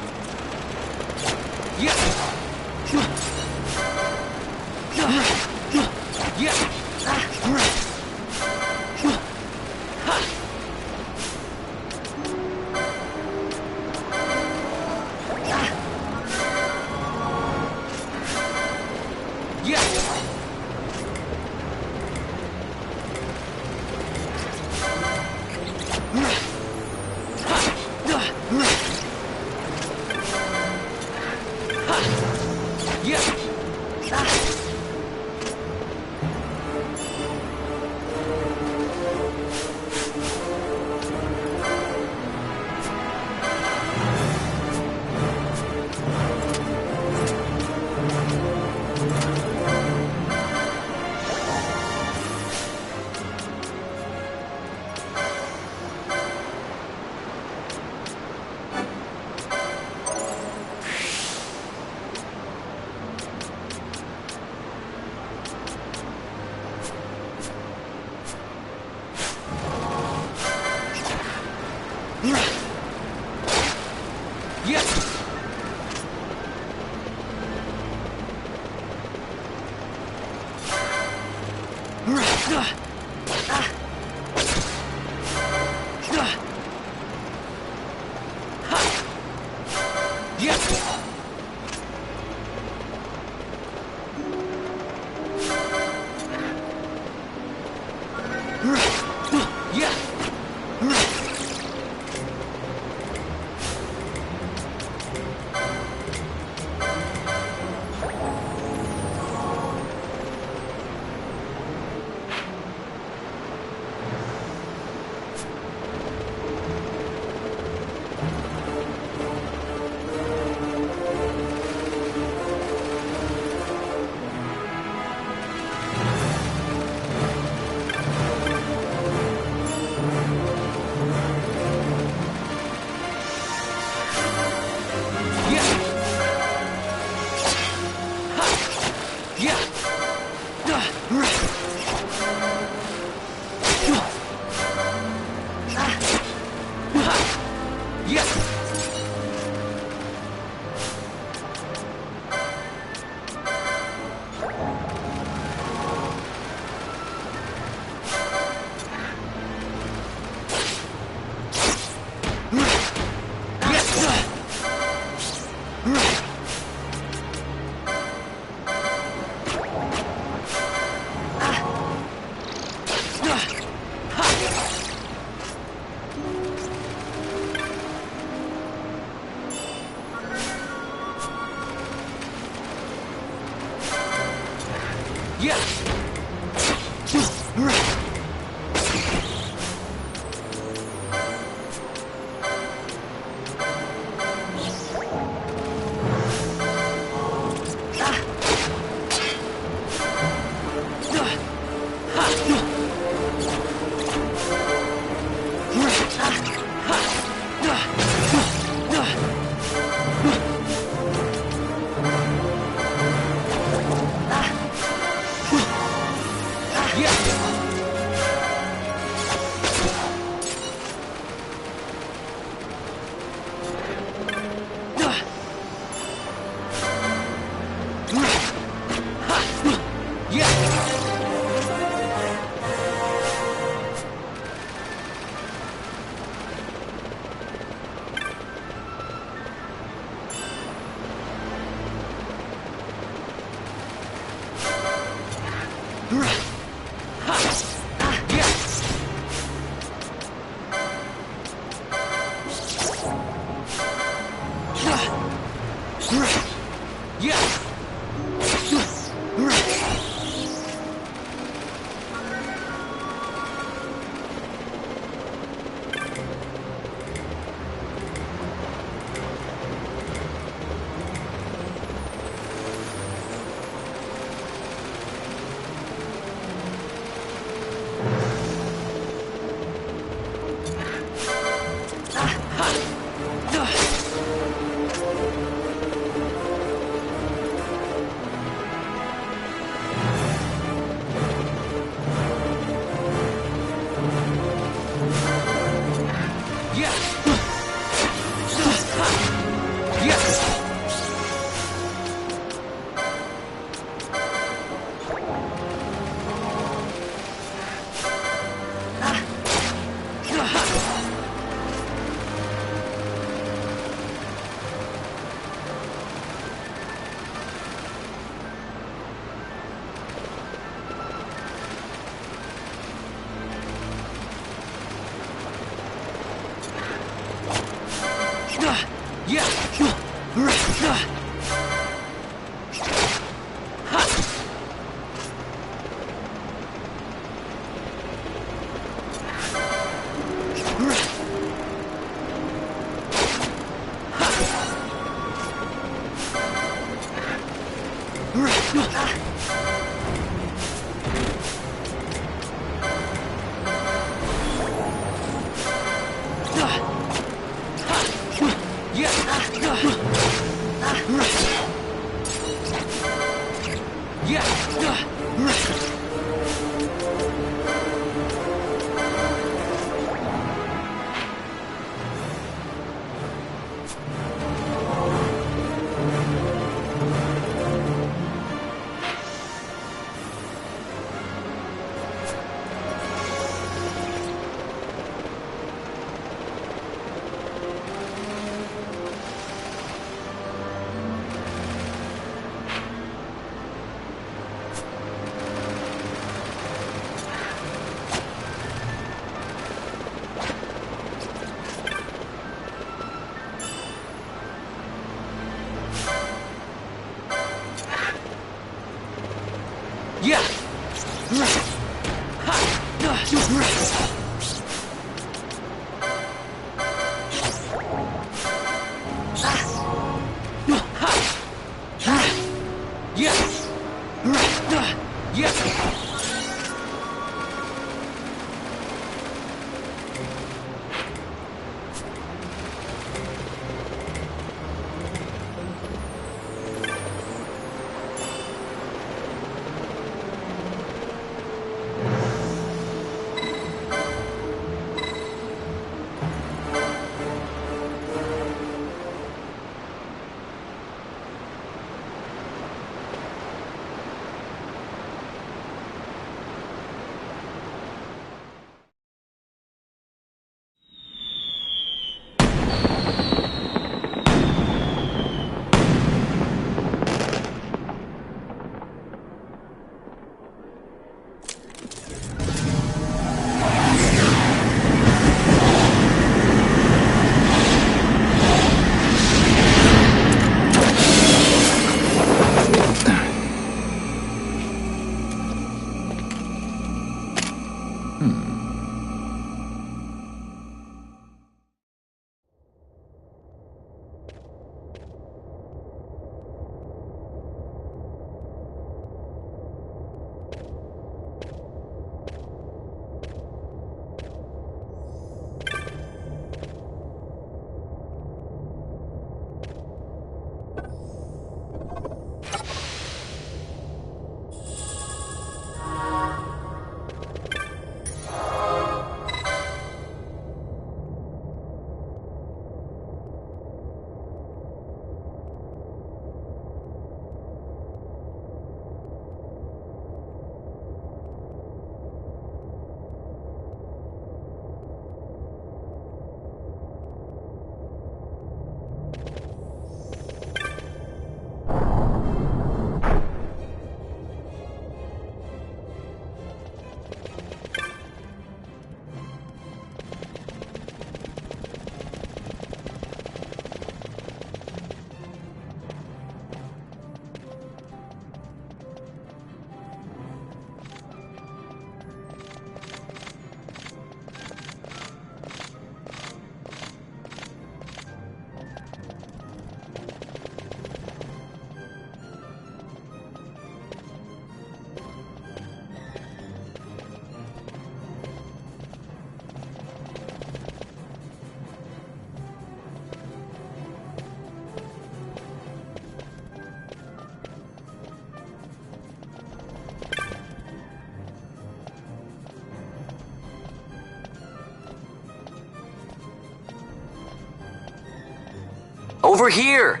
Over here!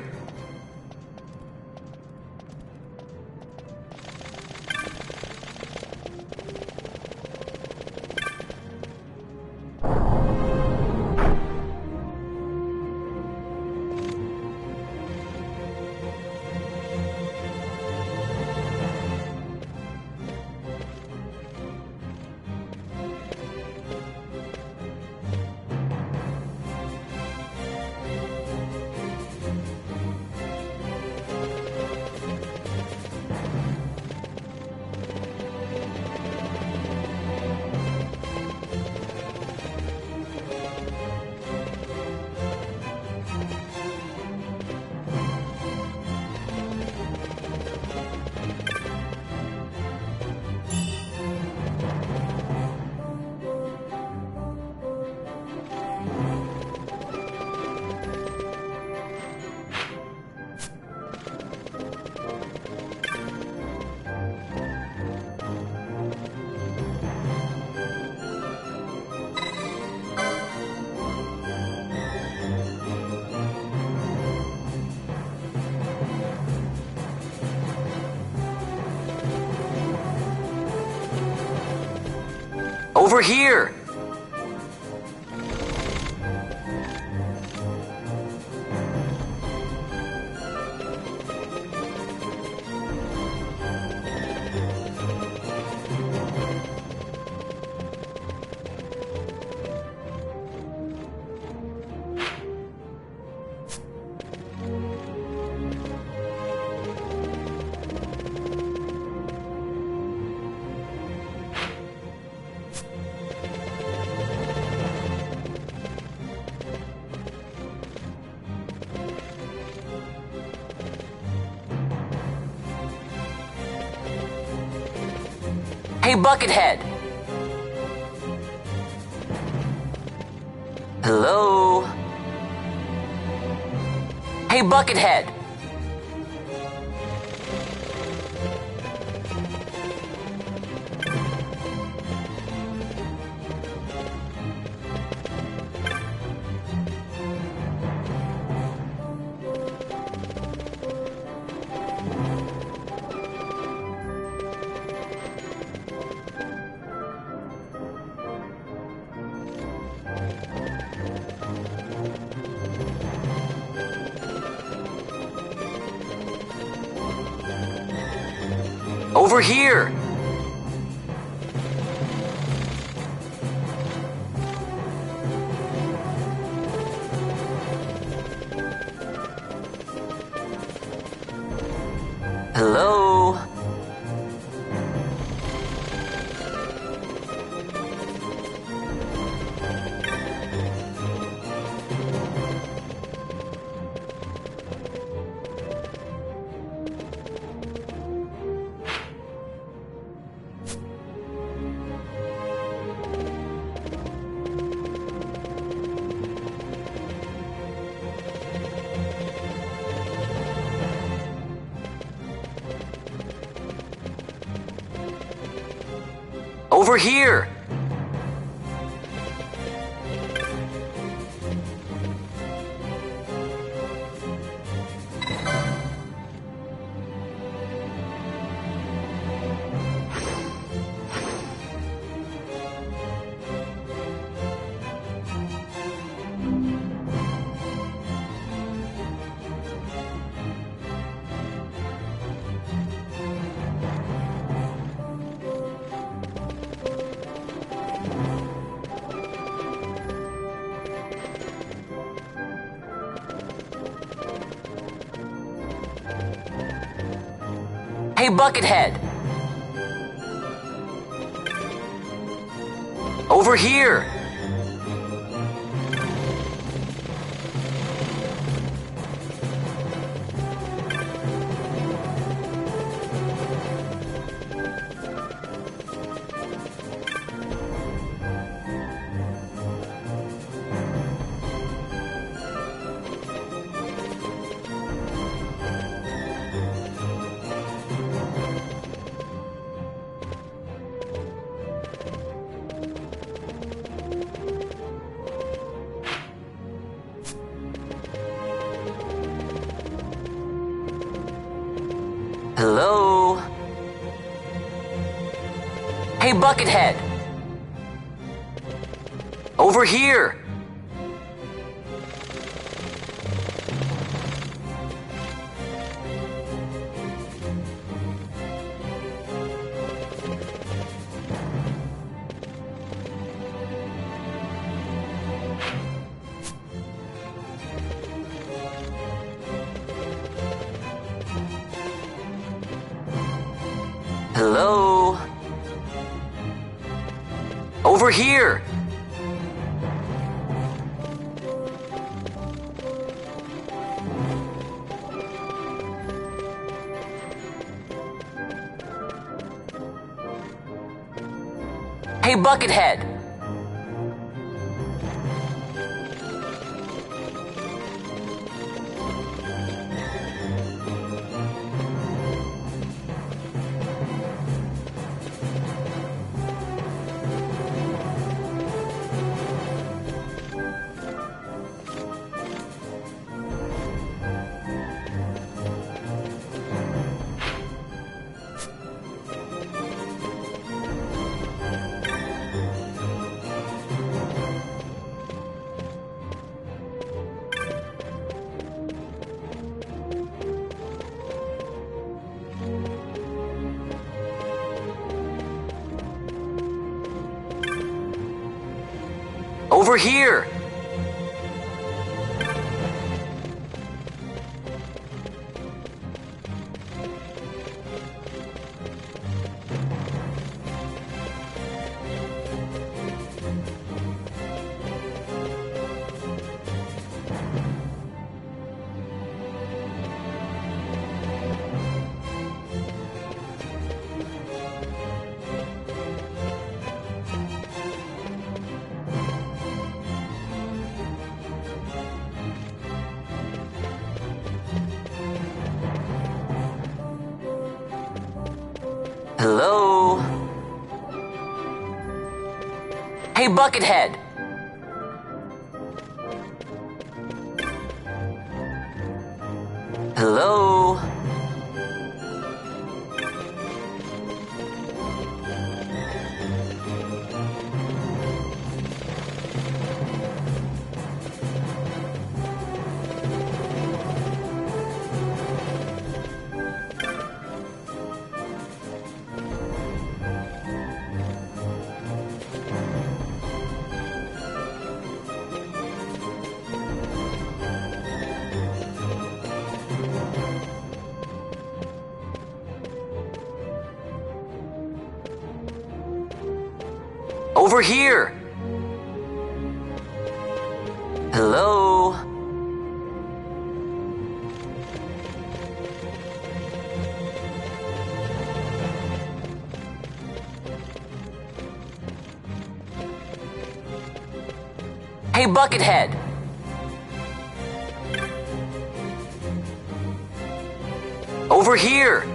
Over here! Hey, Buckethead! Hello? Hey, Buckethead! Over here! Hello? Over here! Hey, Buckethead! Over here! Hello? Hey, Buckethead! Over here! Hello? Over here! Hey, Buckethead! Over here! Hey, Buckethead! Hello? Over here! Hello? Hey, Buckethead! Over here!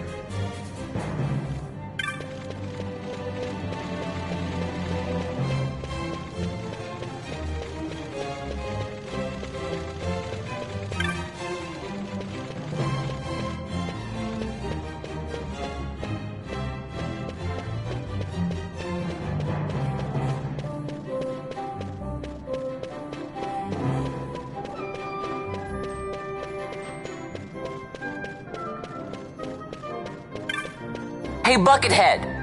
Hey, Buckethead!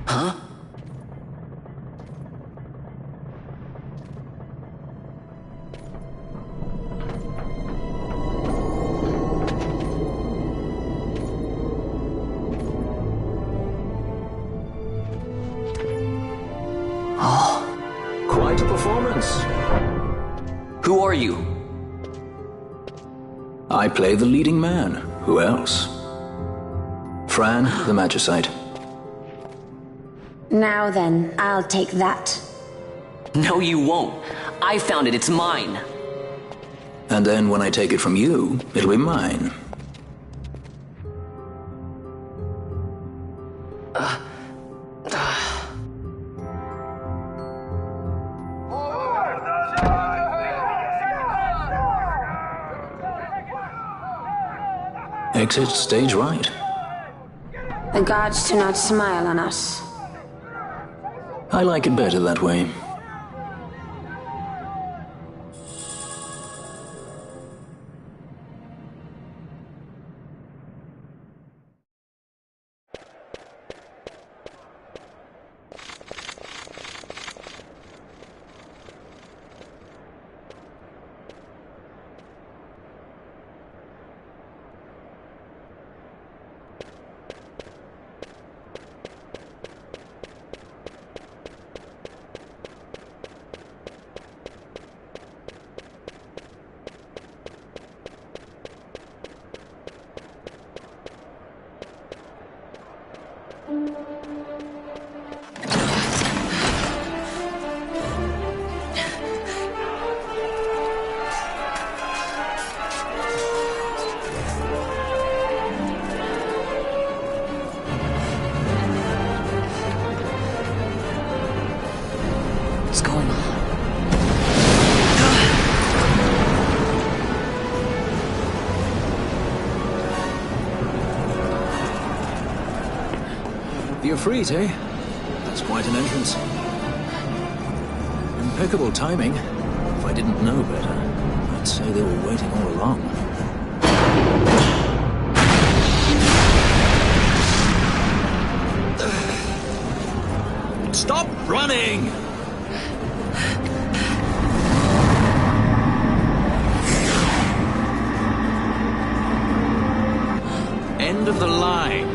Huh? Quite a performance. Who are you? I play the leading man. Who else? Fran, the Magicite. Now then, I'll take that. No, you won't. I found it. It's mine. And then when I take it from you, it'll be mine. Exit stage right. The gods do not smile on us. I like it better that way. What's going on? The Ifrit, eh? That's quite an entrance. Impeccable timing. If I didn't know better, I'd say they were waiting all along. Stop running! End of the line.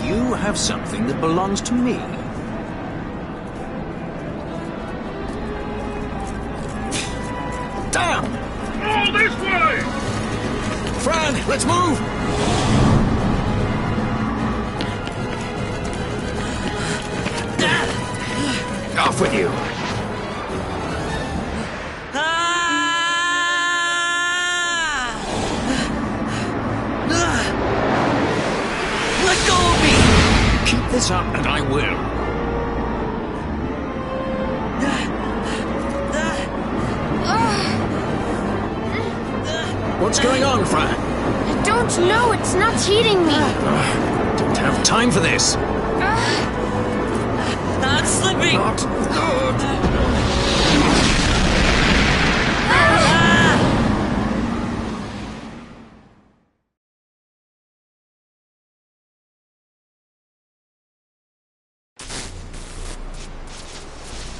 You have something that belongs to me. Damn! All this way! Fran, let's move! Off with you! Let go of me! Keep this up and I will. What's going on, Fran? I don't know. It's not heating me. Don't have time for this. Not slipping! Not good.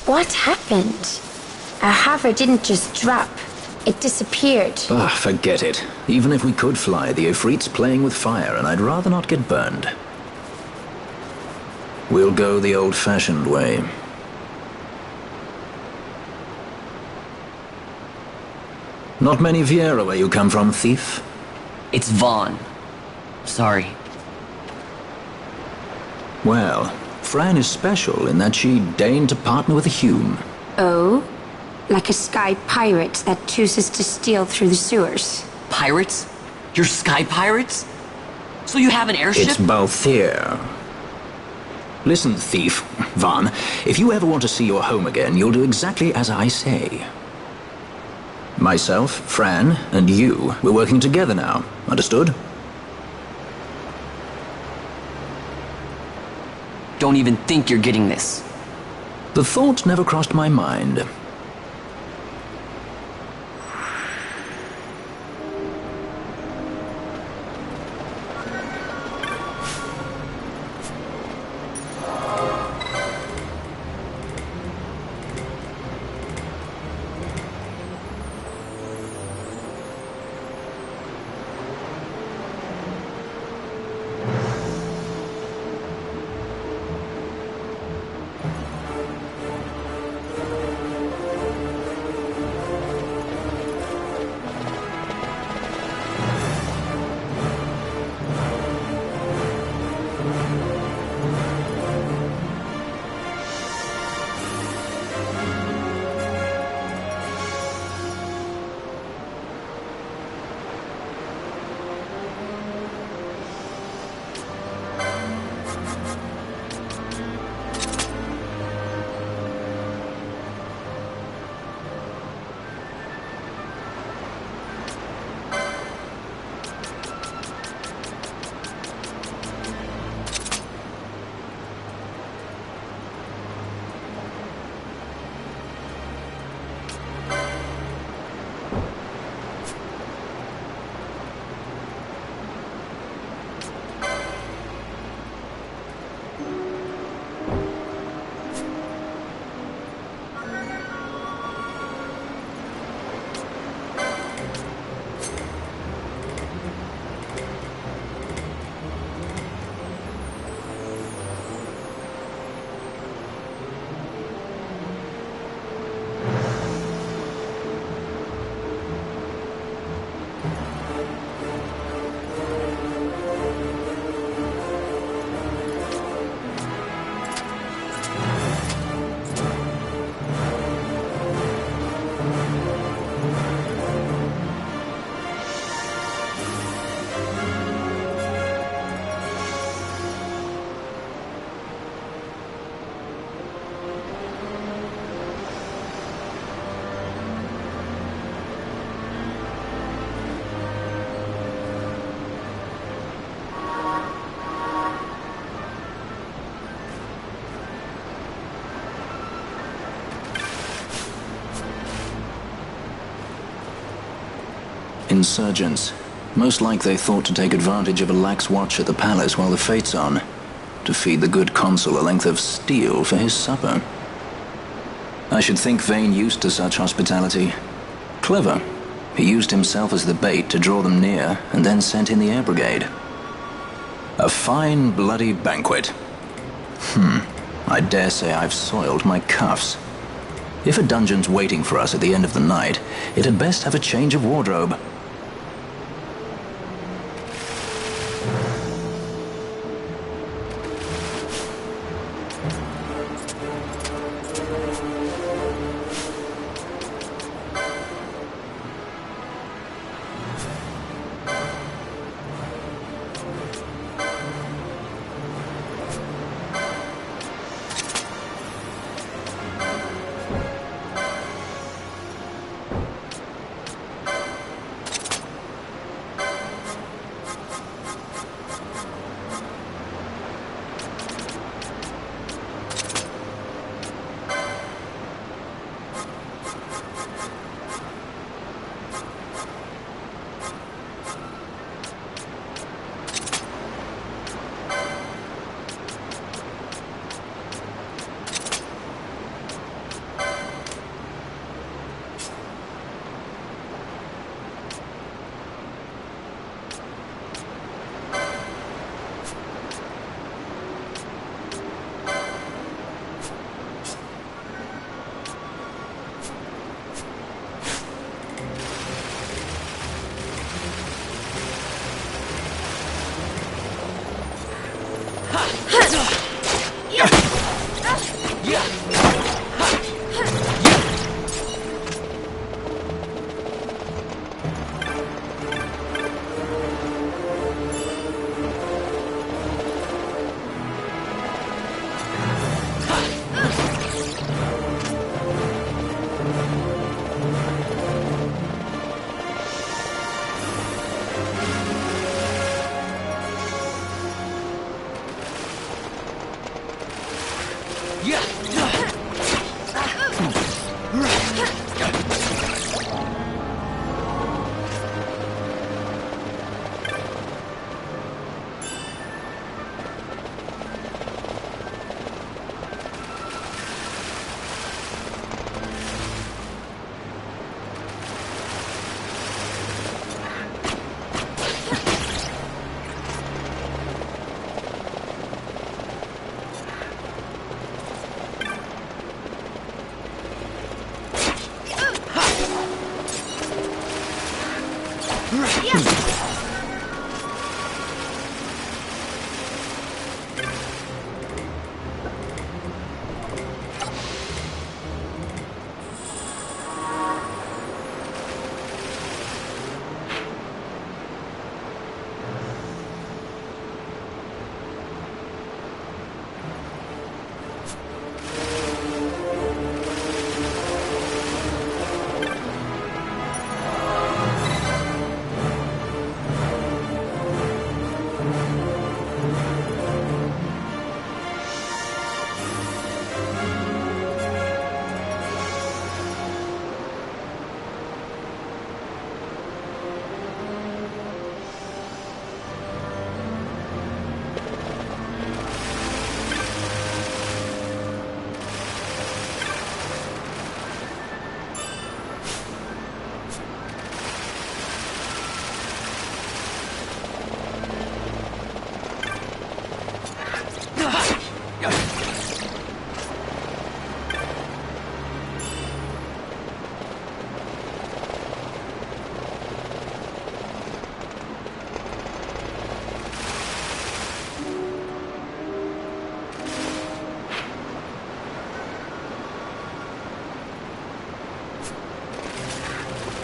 What happened? Our hover didn't just drop. It disappeared. Forget it. Even if we could fly, the Ifrit's playing with fire, and I'd rather not get burned. We'll go the old-fashioned way. Not many Viera where you come from, thief? It's Vaughn. Sorry. Well, Fran is special in that she deigned to partner with a Hume. Oh? Like a sky pirate that chooses to steal through the sewers. Pirates? You're sky pirates? So you have an airship? It's Balthier. Listen, thief, Vaughn, if you ever want to see your home again, you'll do exactly as I say. Myself, Fran, and you, we're working together now. Understood? Don't even think you're getting this. The thought never crossed my mind. insurgents. Most like they thought to take advantage of a lax watch at the palace while the fate's on, to feed the good consul a length of steel for his supper. I should think Vane used to such hospitality. Clever. He used himself as the bait to draw them near, and then sent in the air brigade. A fine, bloody banquet. I dare say I've soiled my cuffs. If a dungeon's waiting for us at the end of the night, it had best have a change of wardrobe.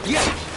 Yeah!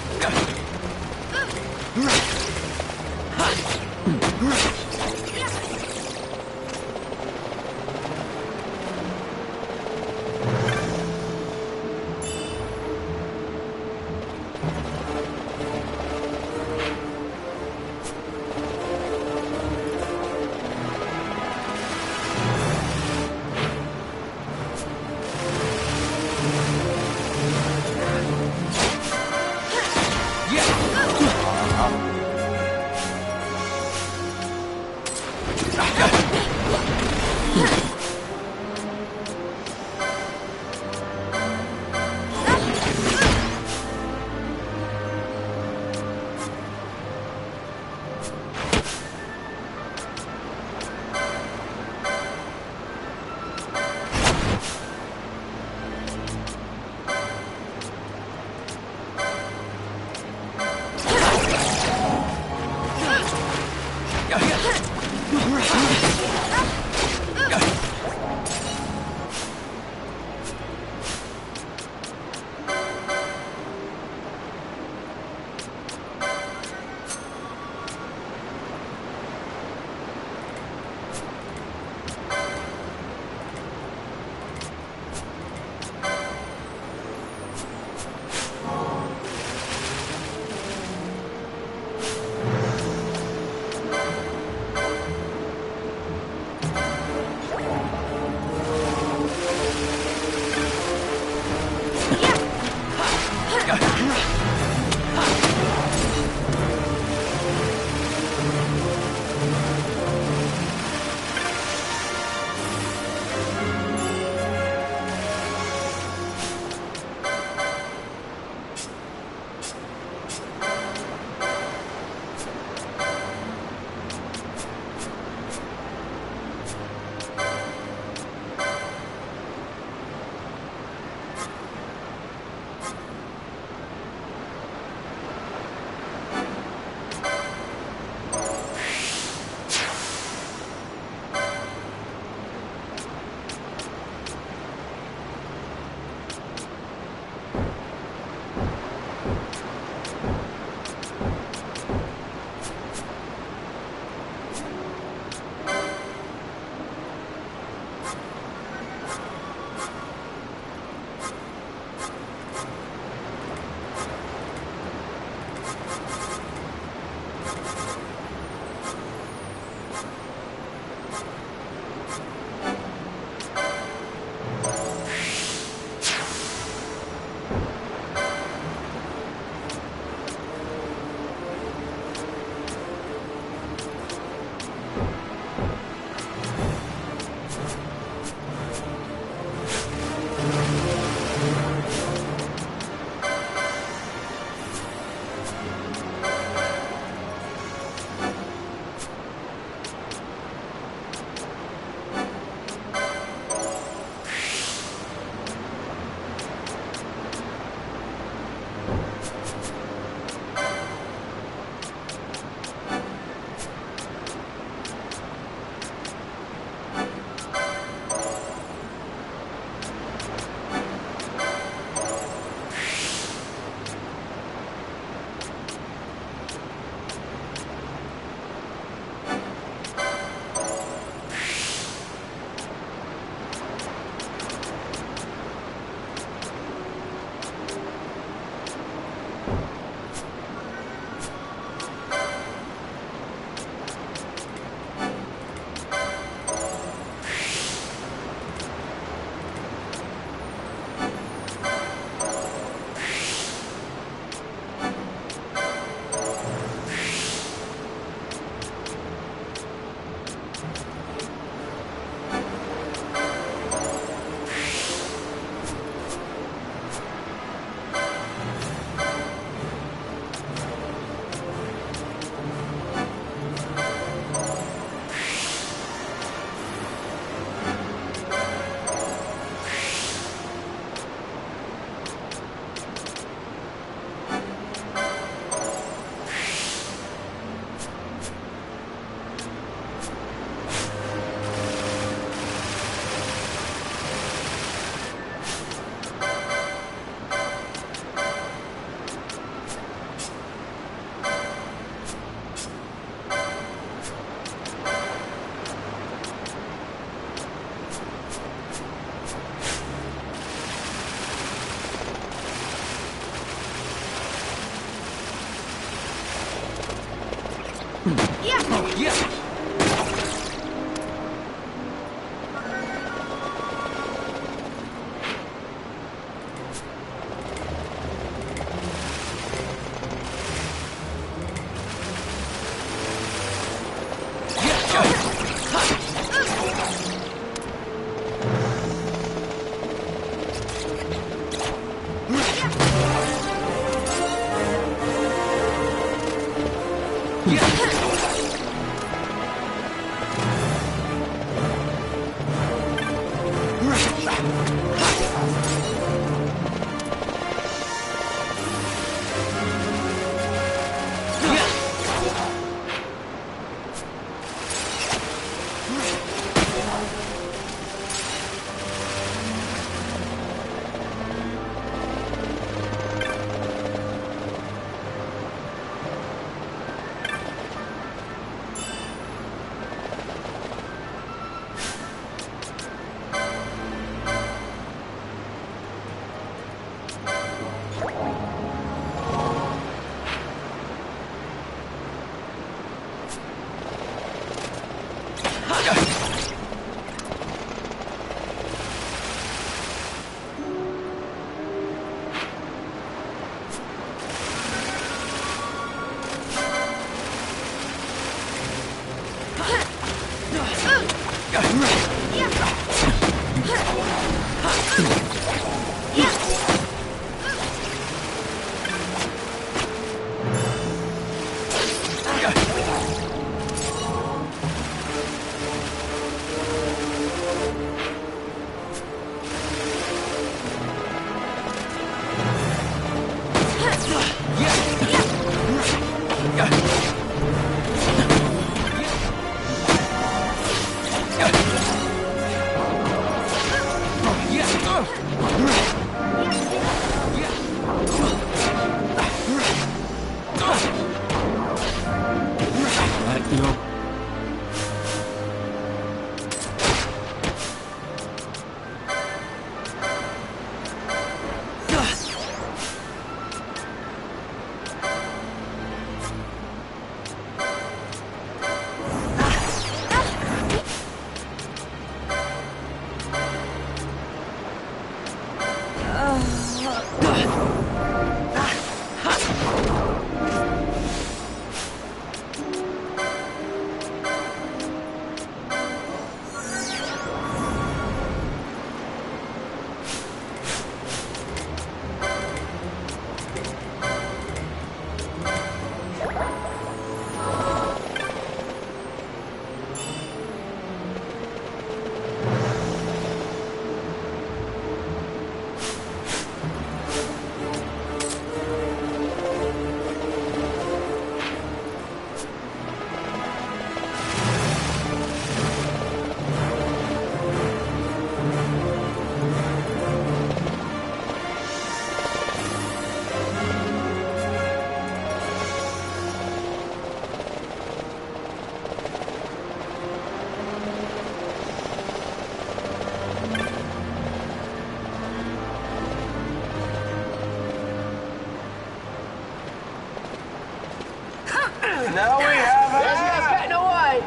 Now we have it! Getting away!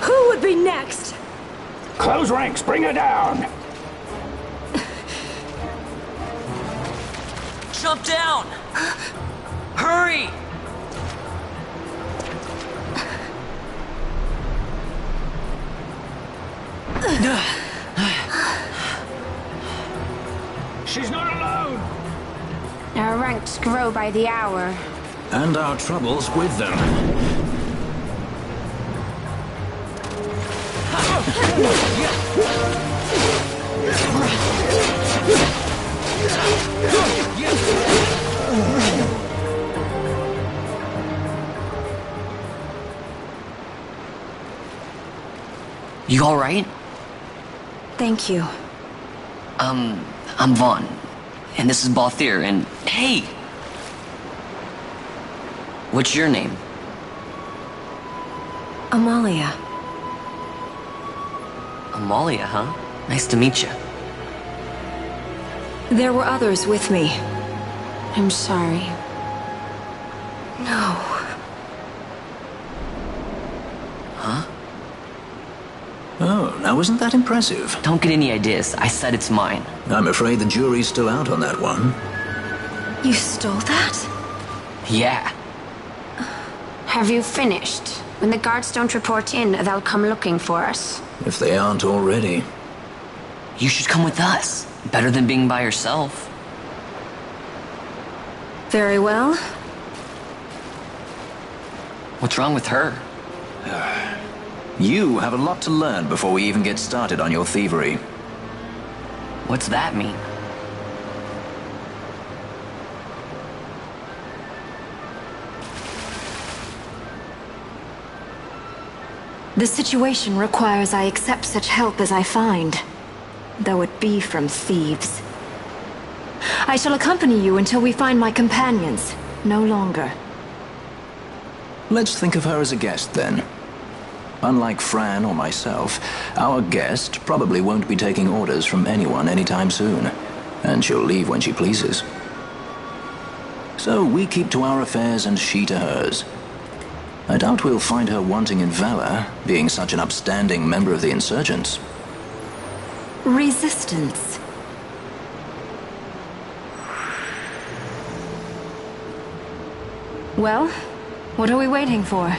Who would be next? Close ranks, bring her down! Jump down! Hurry! She's not alone! Our ranks grow by the hour. And our troubles with them. You alright? Thank you. I'm Vaughn. And this is Balthier, and hey! What's your name? Amalia. Amalia, huh? Nice to meet you. There were others with me. I'm sorry. No. Huh? Oh, now isn't that impressive? Don't get any ideas. I said it's mine. I'm afraid the jury's still out on that one. You stole that? Yeah. Have you finished? When the guards don't report in, they'll come looking for us. If they aren't already. You should come with us. Better than being by yourself. Very well. What's wrong with her? You have a lot to learn before we even get started on your thievery. What's that mean? The situation requires I accept such help as I find, though it be from thieves. I shall accompany you until we find my companions, no longer. Let's think of her as a guest, then. Unlike Fran or myself, our guest probably won't be taking orders from anyone anytime soon, and she'll leave when she pleases. So we keep to our affairs and she to hers. I doubt we'll find her wanting in valor, being such an upstanding member of the insurgents. Resistance. Well, what are we waiting for?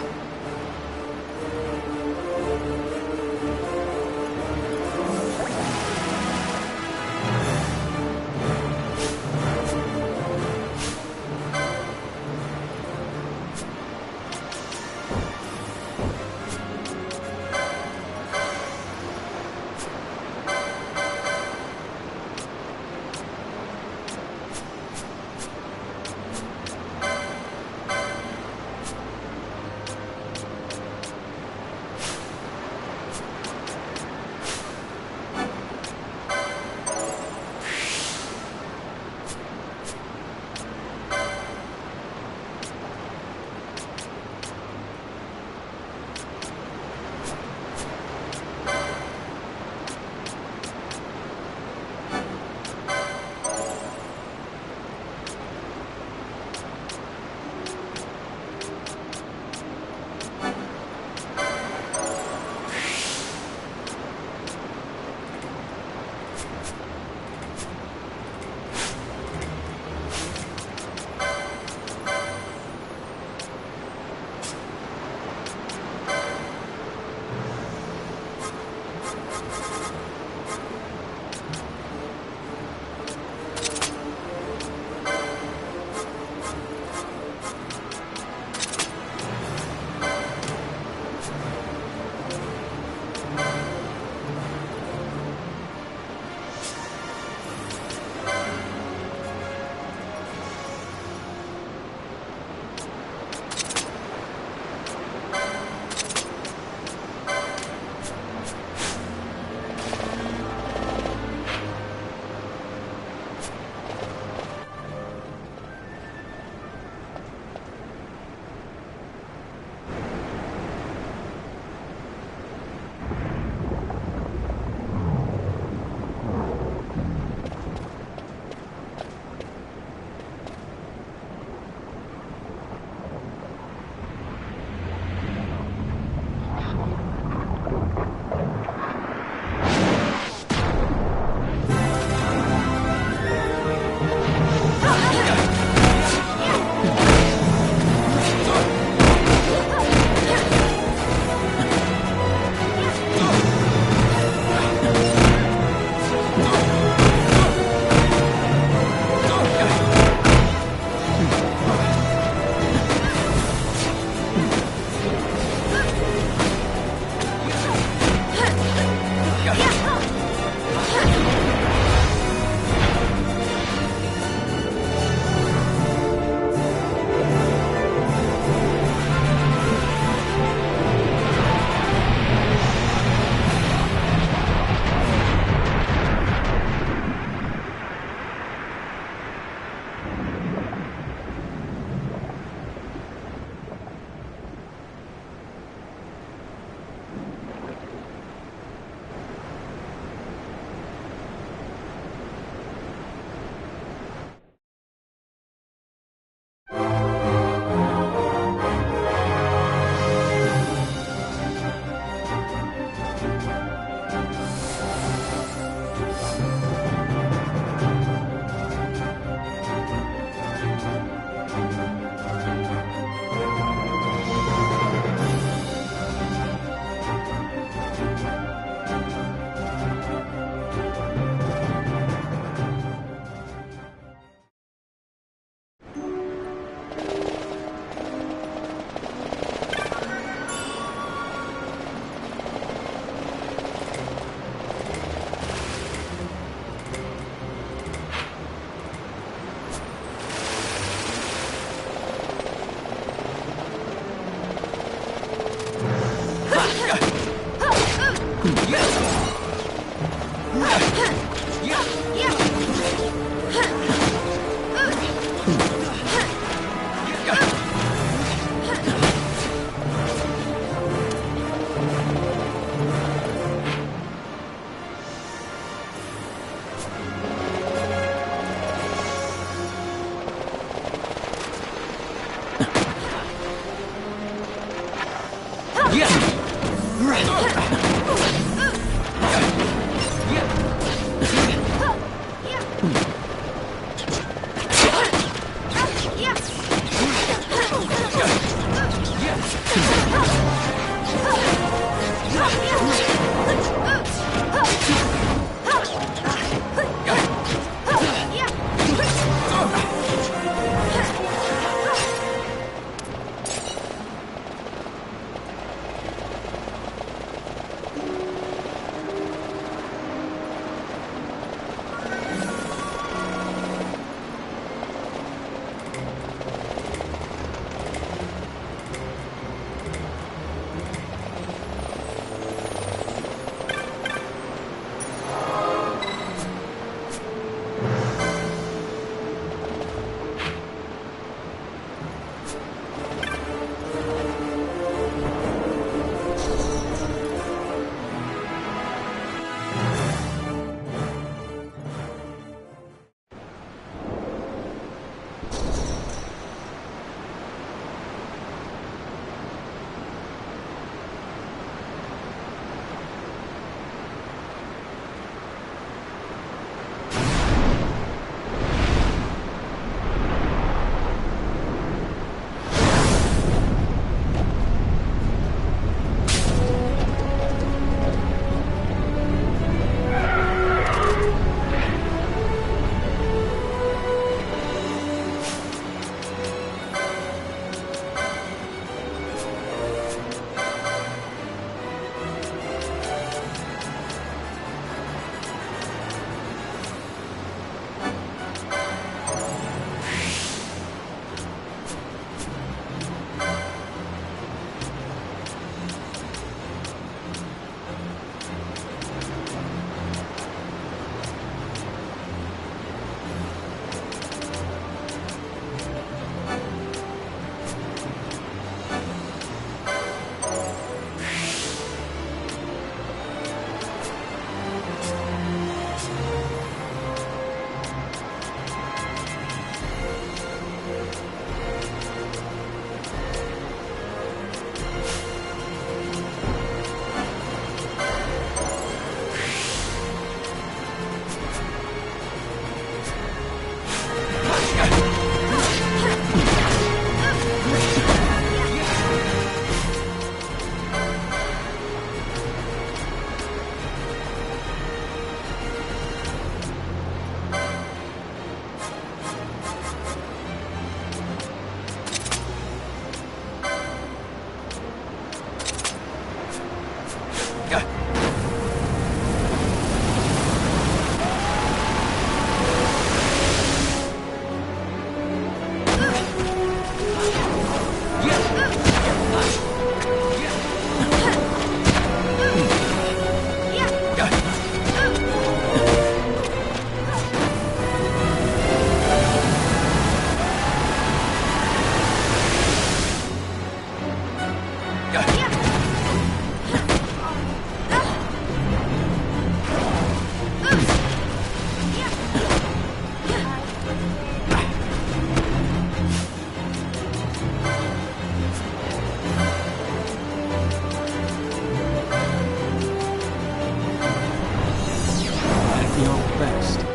your best.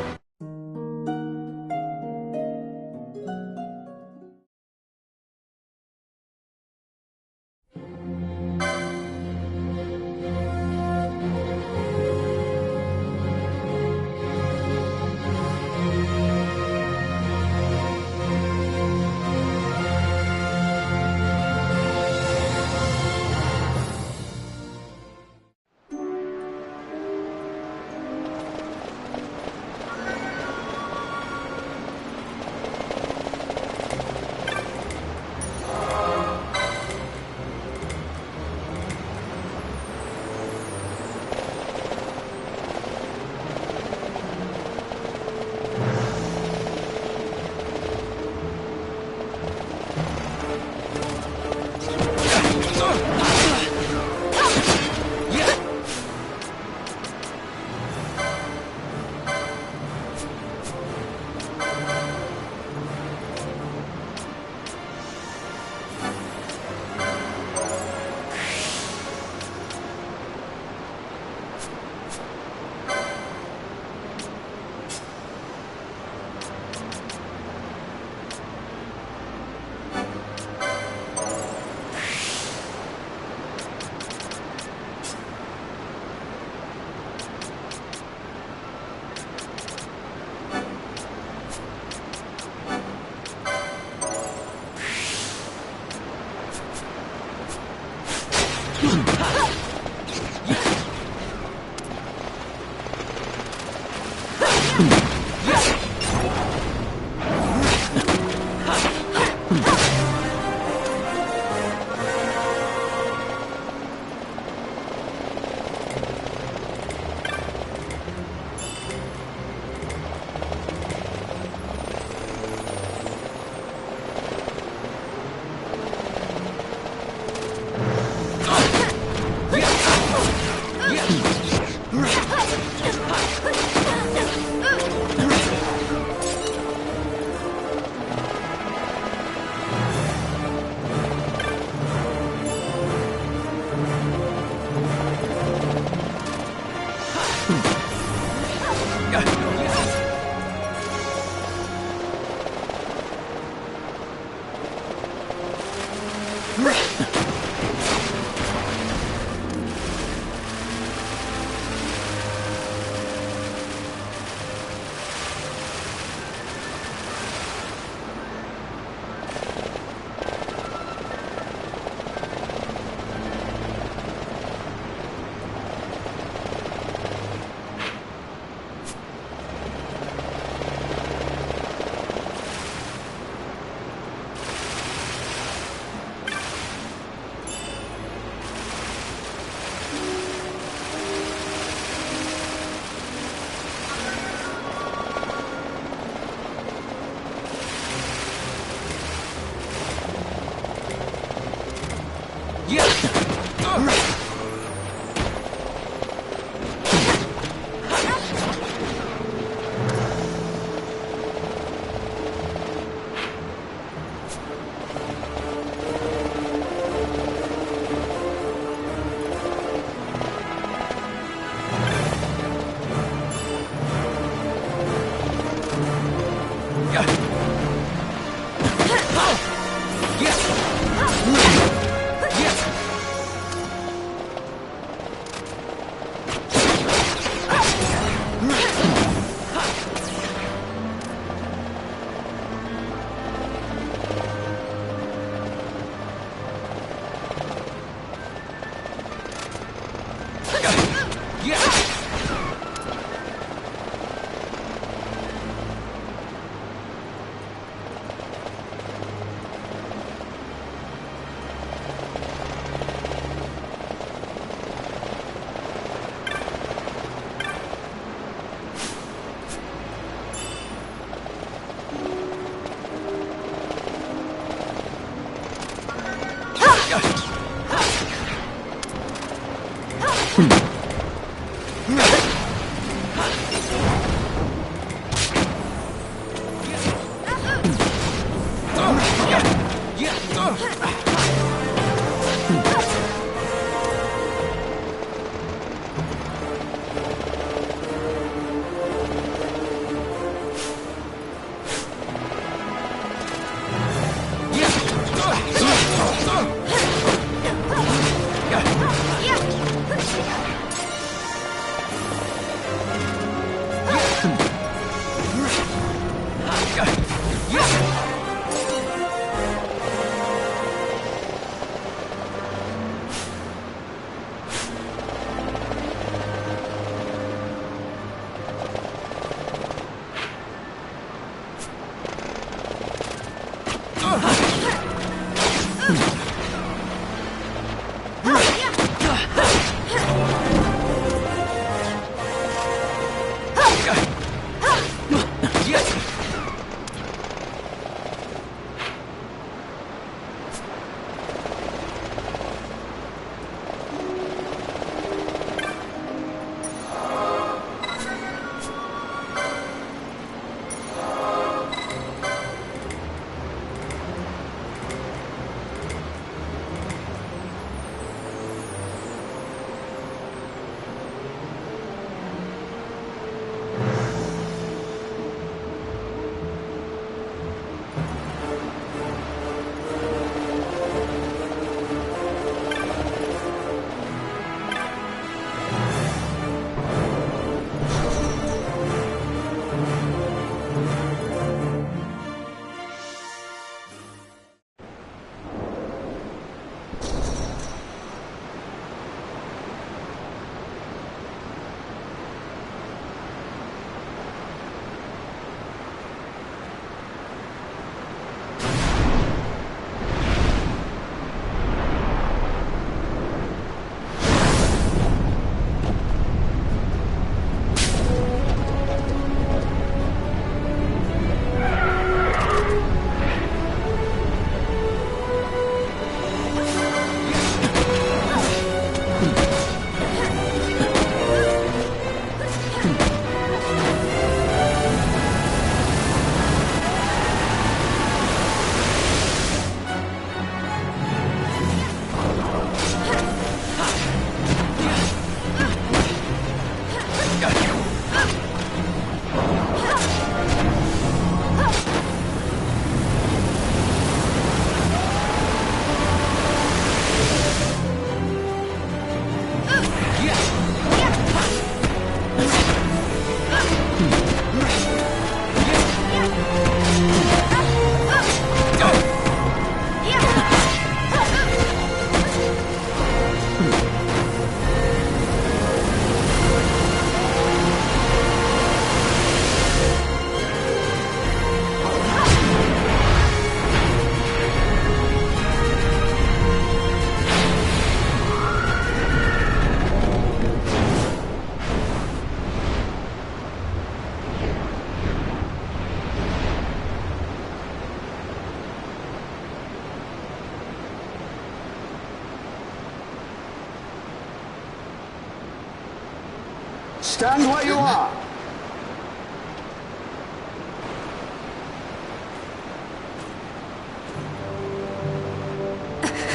Stand where you are.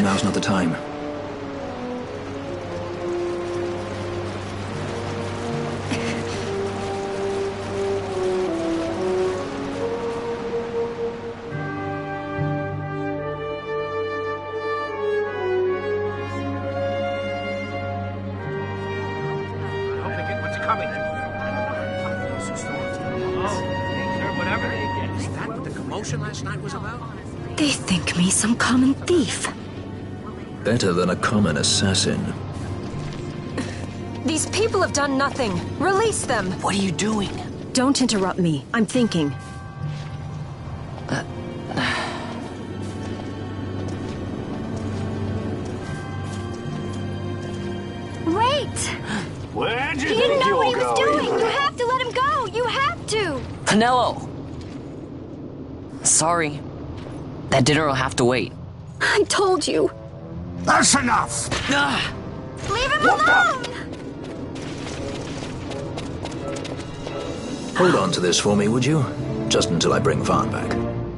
Now's not the time. Last night was about? They think me some common thief. Better than a common assassin. These people have done nothing. Release them. What are you doing? Don't interrupt me. I'm thinking. Wait! Where do you He didn't think know what he you're was going? doing! You have to let him go! You have to! Pinello! Sorry. That dinner will have to wait. I told you. That's enough! Leave him alone! Hold on to this for me, would you? Just until I bring Vaughn back.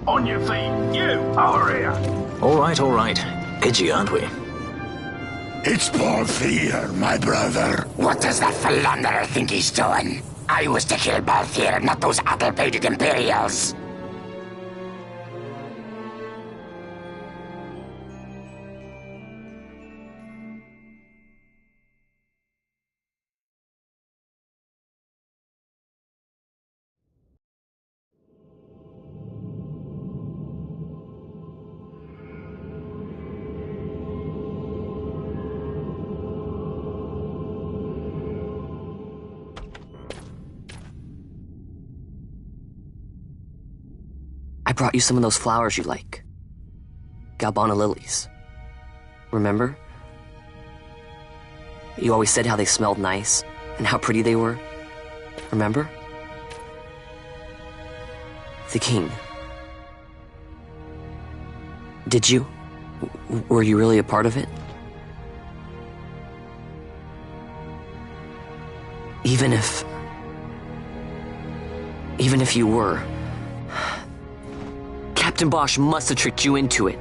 On your feet, you, over here. All right. Edgy, aren't we? It's Balthier, my brother. What does that philanderer think he's doing? I was to kill Balthier, not those addle-pated Imperials. I brought you some of those flowers you like. Galbana lilies. Remember? You always said how they smelled nice and how pretty they were. Remember? The king. Did you? Were you really a part of it? Even if you were, Captain Bosch must have tricked you into it.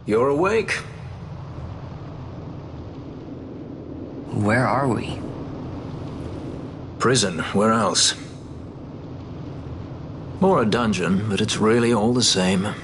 You're awake? Where are we? Prison. Where else? Or a dungeon, but it's really all the same.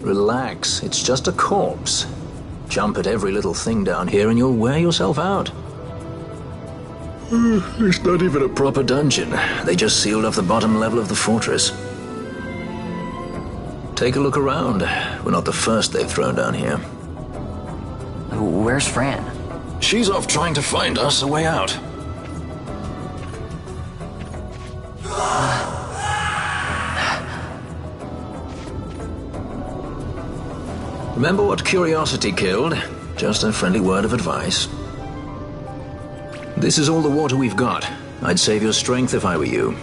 Relax, it's just a corpse. Jump at every little thing down here and you'll wear yourself out. It's not even a proper dungeon. They just sealed off the bottom level of the fortress. Take a look around. We're not the first they've thrown down here. Where's Fran? She's off trying to find us a way out. Remember what curiosity killed? Just a friendly word of advice. This is all the water we've got. I'd save your strength if I were you.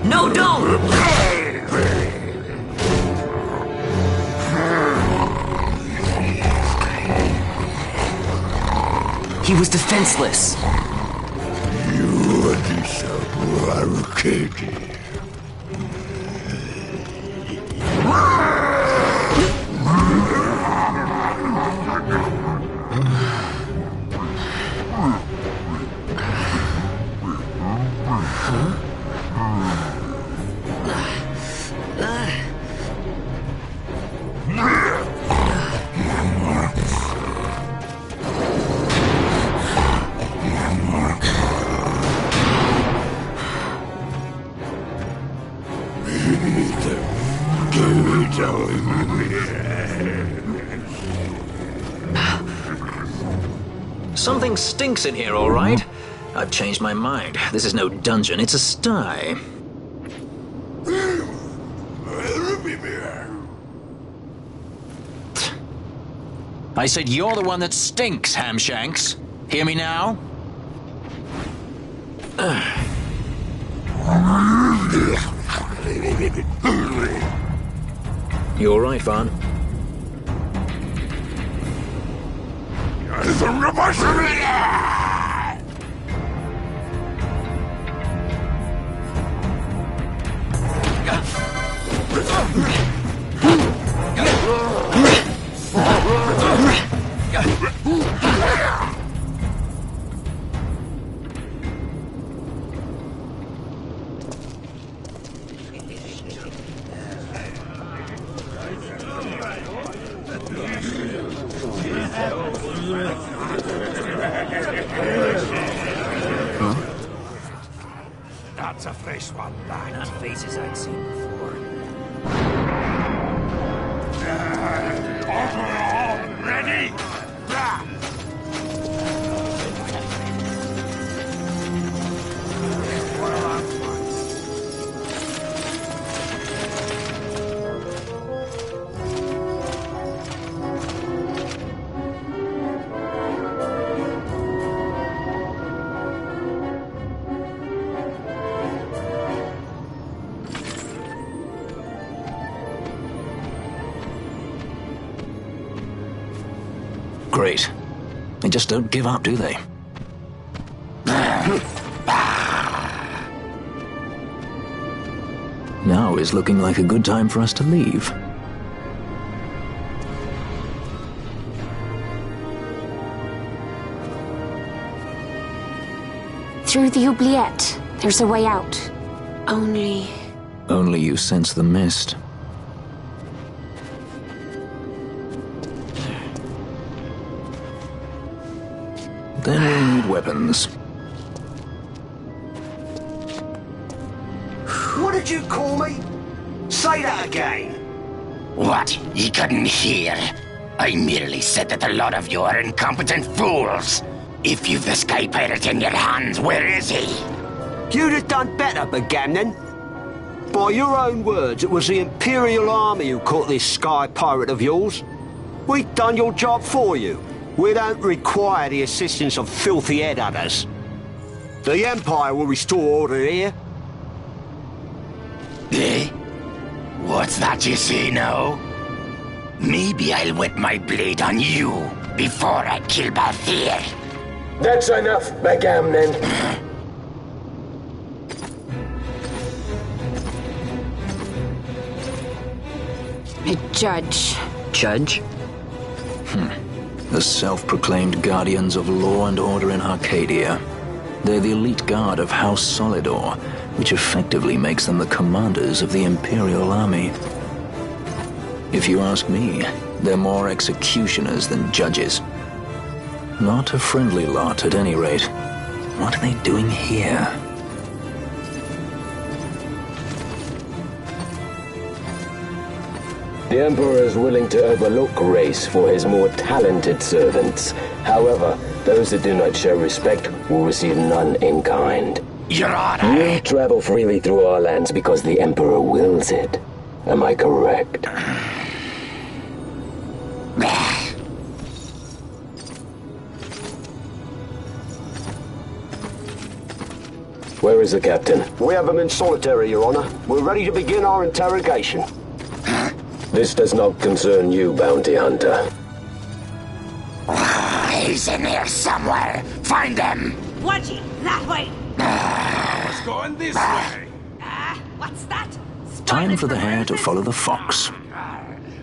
No, don't! He was defenseless. You are kidding. Something stinks in here, all right? I've changed my mind. This is no dungeon, it's a sty. I said you're the one that stinks, Hamshanks. Hear me now? You all right, Vaughn? That's a face one like. Not faces I'd seen before. Ready? Great. They just don't give up, do they? Now is looking like a good time for us to leave. Through the oubliette, there's a way out. Only you sense the mist. Then we'll need weapons. What did you call me? Say that again. What? You couldn't hear? I merely said that a lot of you are incompetent fools. If you've the Sky Pirate in your hands, where is he? You'd have done better, Bagamnon. By your own words, it was the Imperial Army who caught this Sky Pirate of yours. We've done your job for you. We don't require the assistance of filthy headhunters. The Empire will restore order here. Eh? What's that you say now? Maybe I'll wet my blade on you before I kill Balthier. That's enough, Bagamnon. a judge. Judge? The self-proclaimed guardians of law and order in Arcadia. They're the elite guard of House Solidor, which effectively makes them the commanders of the Imperial Army. If you ask me, they're more executioners than judges. Not a friendly lot, at any rate. What are they doing here? The Emperor is willing to overlook race for his more talented servants. However, those that do not show respect will receive none in kind. Your Honor! You travel freely through our lands because the Emperor wills it. Am I correct? Where is the captain? We have him in solitary, Your Honor. We're ready to begin our interrogation. This does not concern you, bounty hunter. He's in here somewhere. Find him. Watchy, that way. It's going this way. What's that? Time for the hare to follow the fox.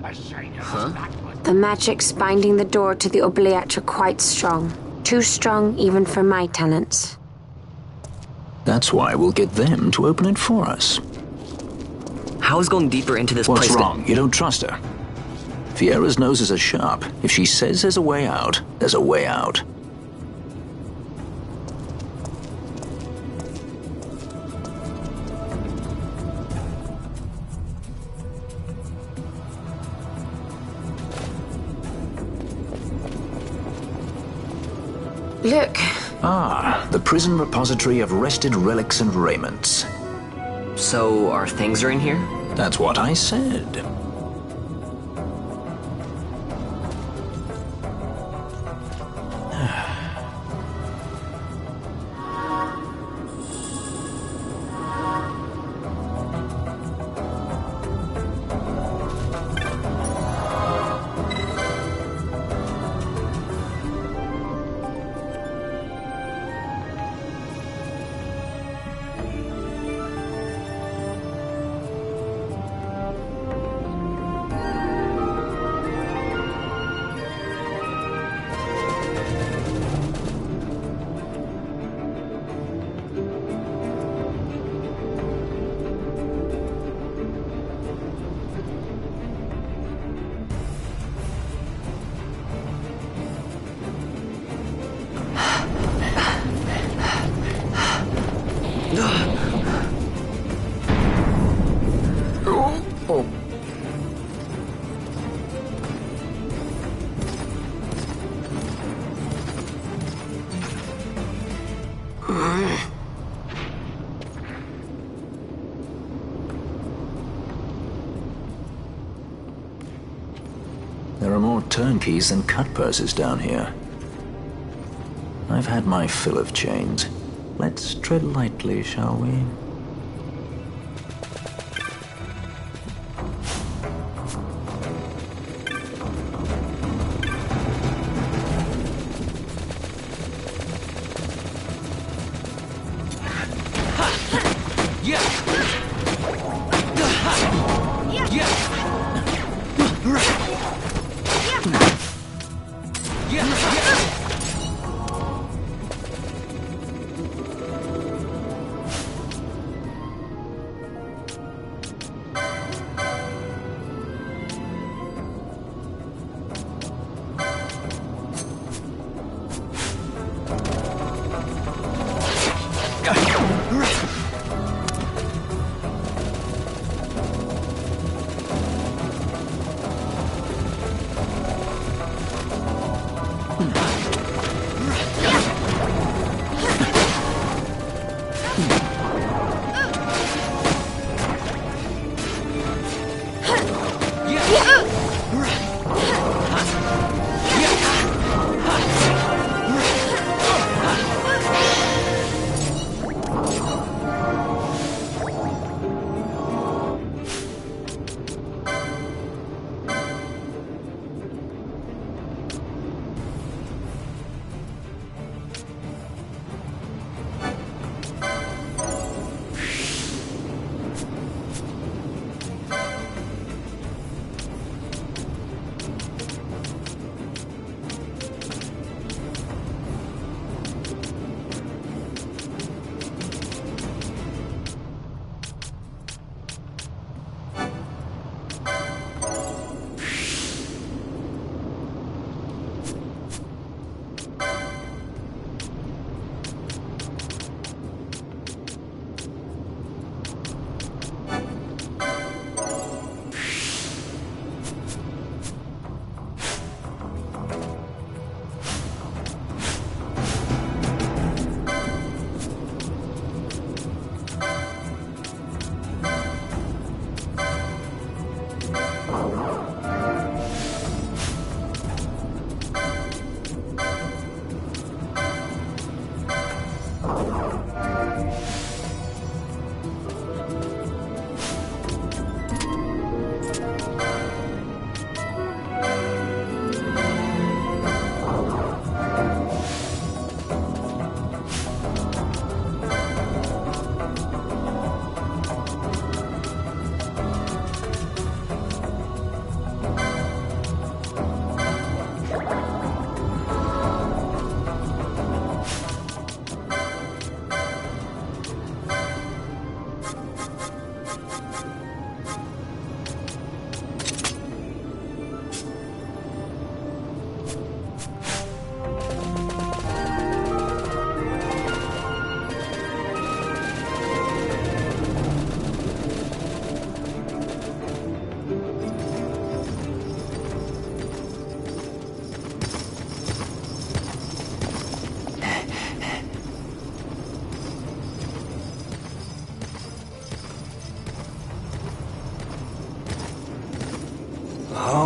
Huh? The magics binding the door to the oubliette are quite strong. Too strong even for my talents. That's why we'll get them to open it for us. How is going deeper into this place? What's wrong? You don't trust her? Fiera's noses are sharp. If she says there's a way out, there's a way out. Look. Ah, the prison repository of wrested relics and raiments. So, our things are in here? That's what I said. There are more turnkeys than cut purses down here. I've had my fill of chains. Let's tread lightly, shall we?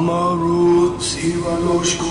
Amaru Sivanoshku.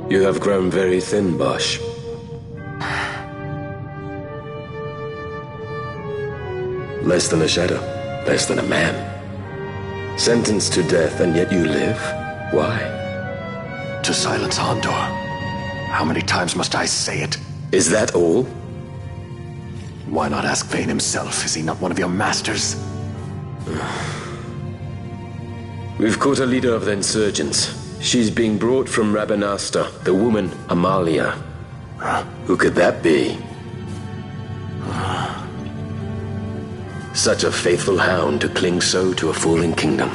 You have grown very thin, Bosch. Less than a shadow, less than a man. Sentenced to death, and yet you live? Why? To silence Hondor. How many times must I say it? Is that all? Why not ask Vane himself? Is he not one of your masters? We've caught a leader of the insurgents. She's being brought from Rabanasta, the woman Amalia. Who could that be? Such a faithful hound to cling so to a fallen kingdom.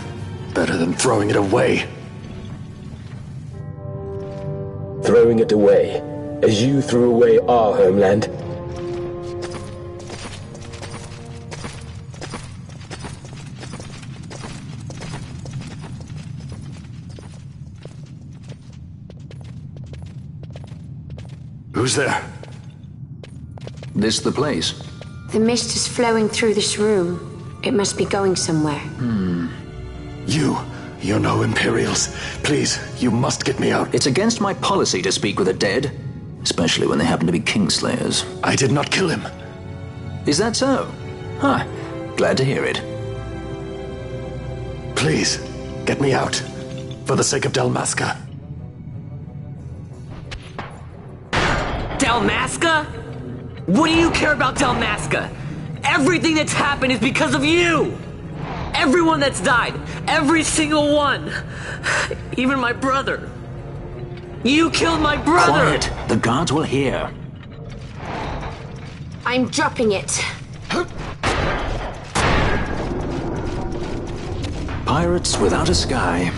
Better than throwing it away. Throwing it away, as you threw away our homeland? Who's there? This the place? The mist is flowing through this room. It must be going somewhere. You're no Imperials. Please, you must get me out. It's against my policy to speak with the dead, especially when they happen to be Kingslayers. I did not kill him. Is that so? Huh. Glad to hear it. Please, get me out. For the sake of Dalmasca. Dalmasca? What do you care about Dalmasca? Everything that's happened is because of you! Everyone that's died, every single one! Even my brother. You killed my brother! Quiet! The guards will hear. I'm dropping it. Pirates without a sky.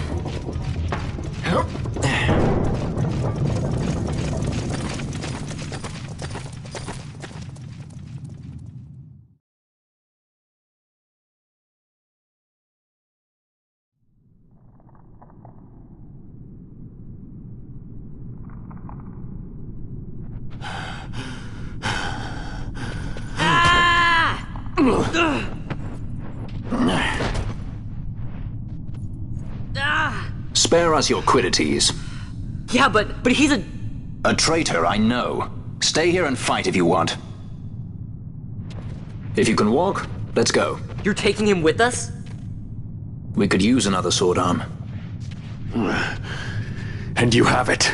Spare us your quiddities. Yeah, but he's a... A traitor, I know. Stay here and fight if you want. If you can walk, let's go. You're taking him with us? We could use another sword arm. And you have it.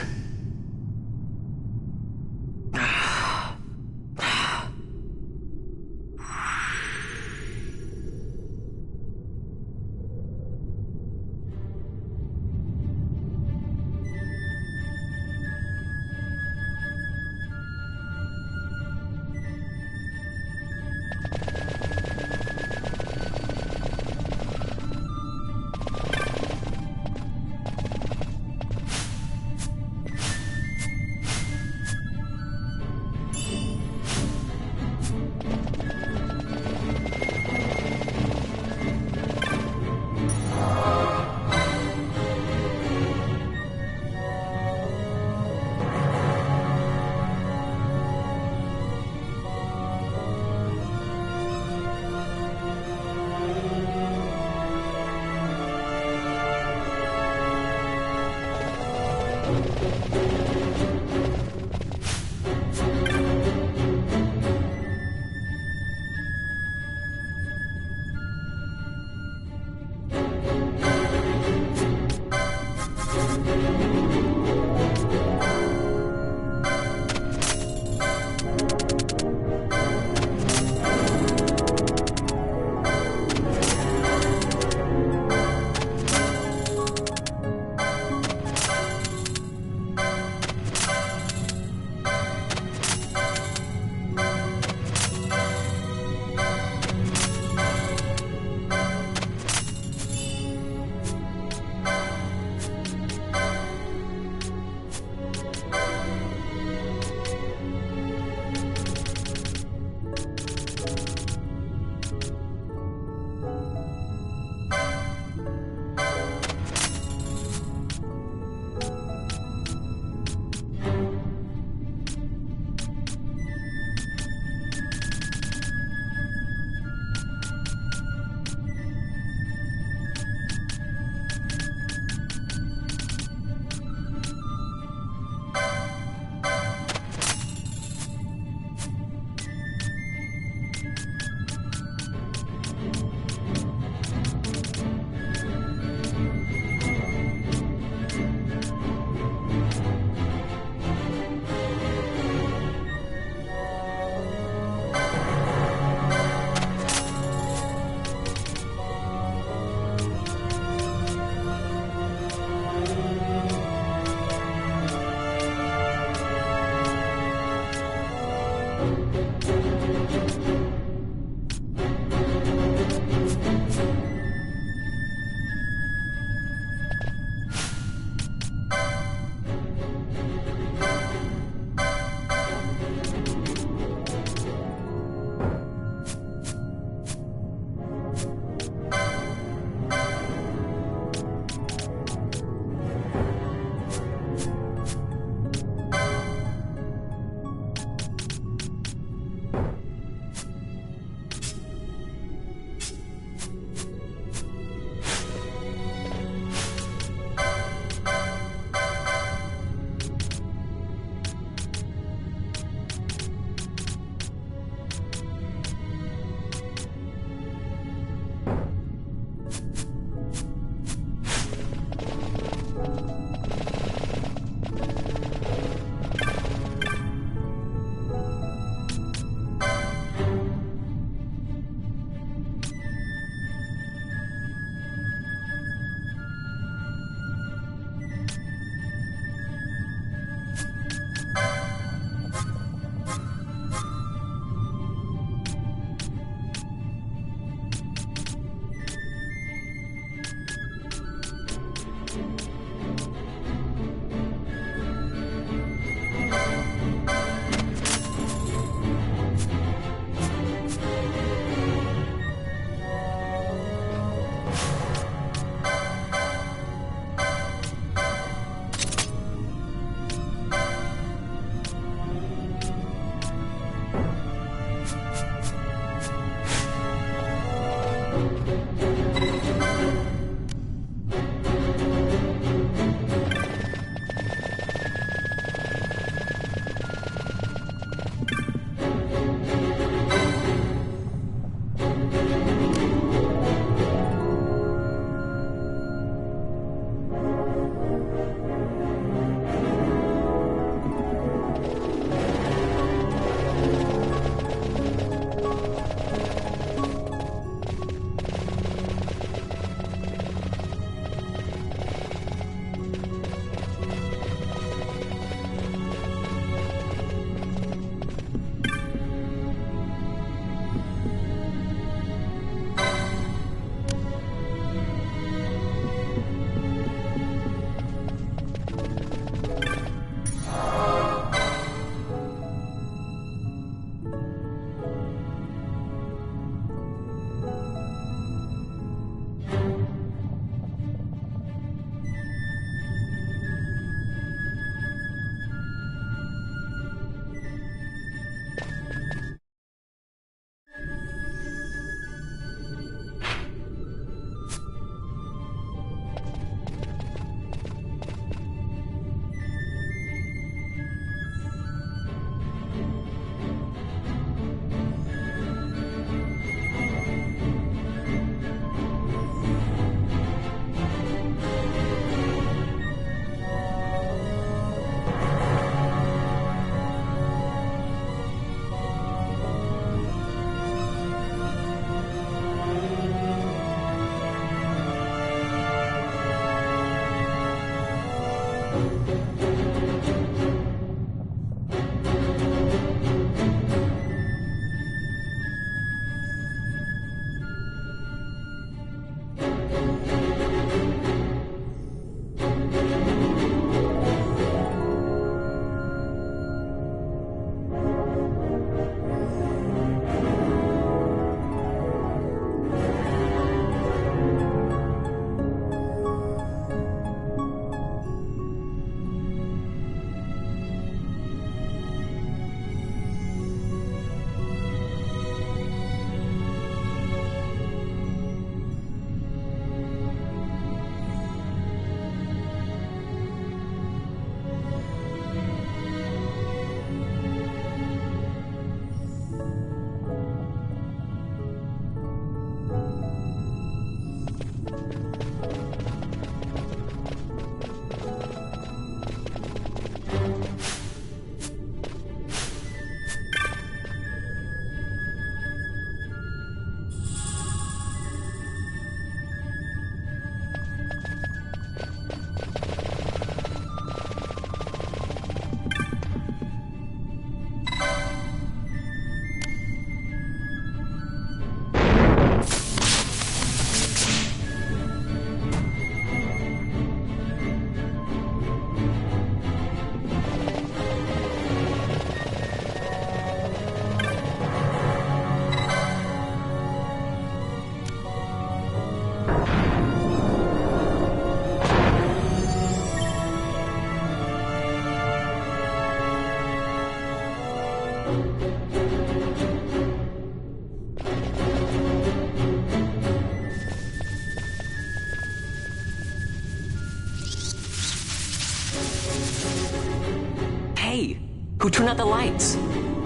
Hey, who turned out the lights?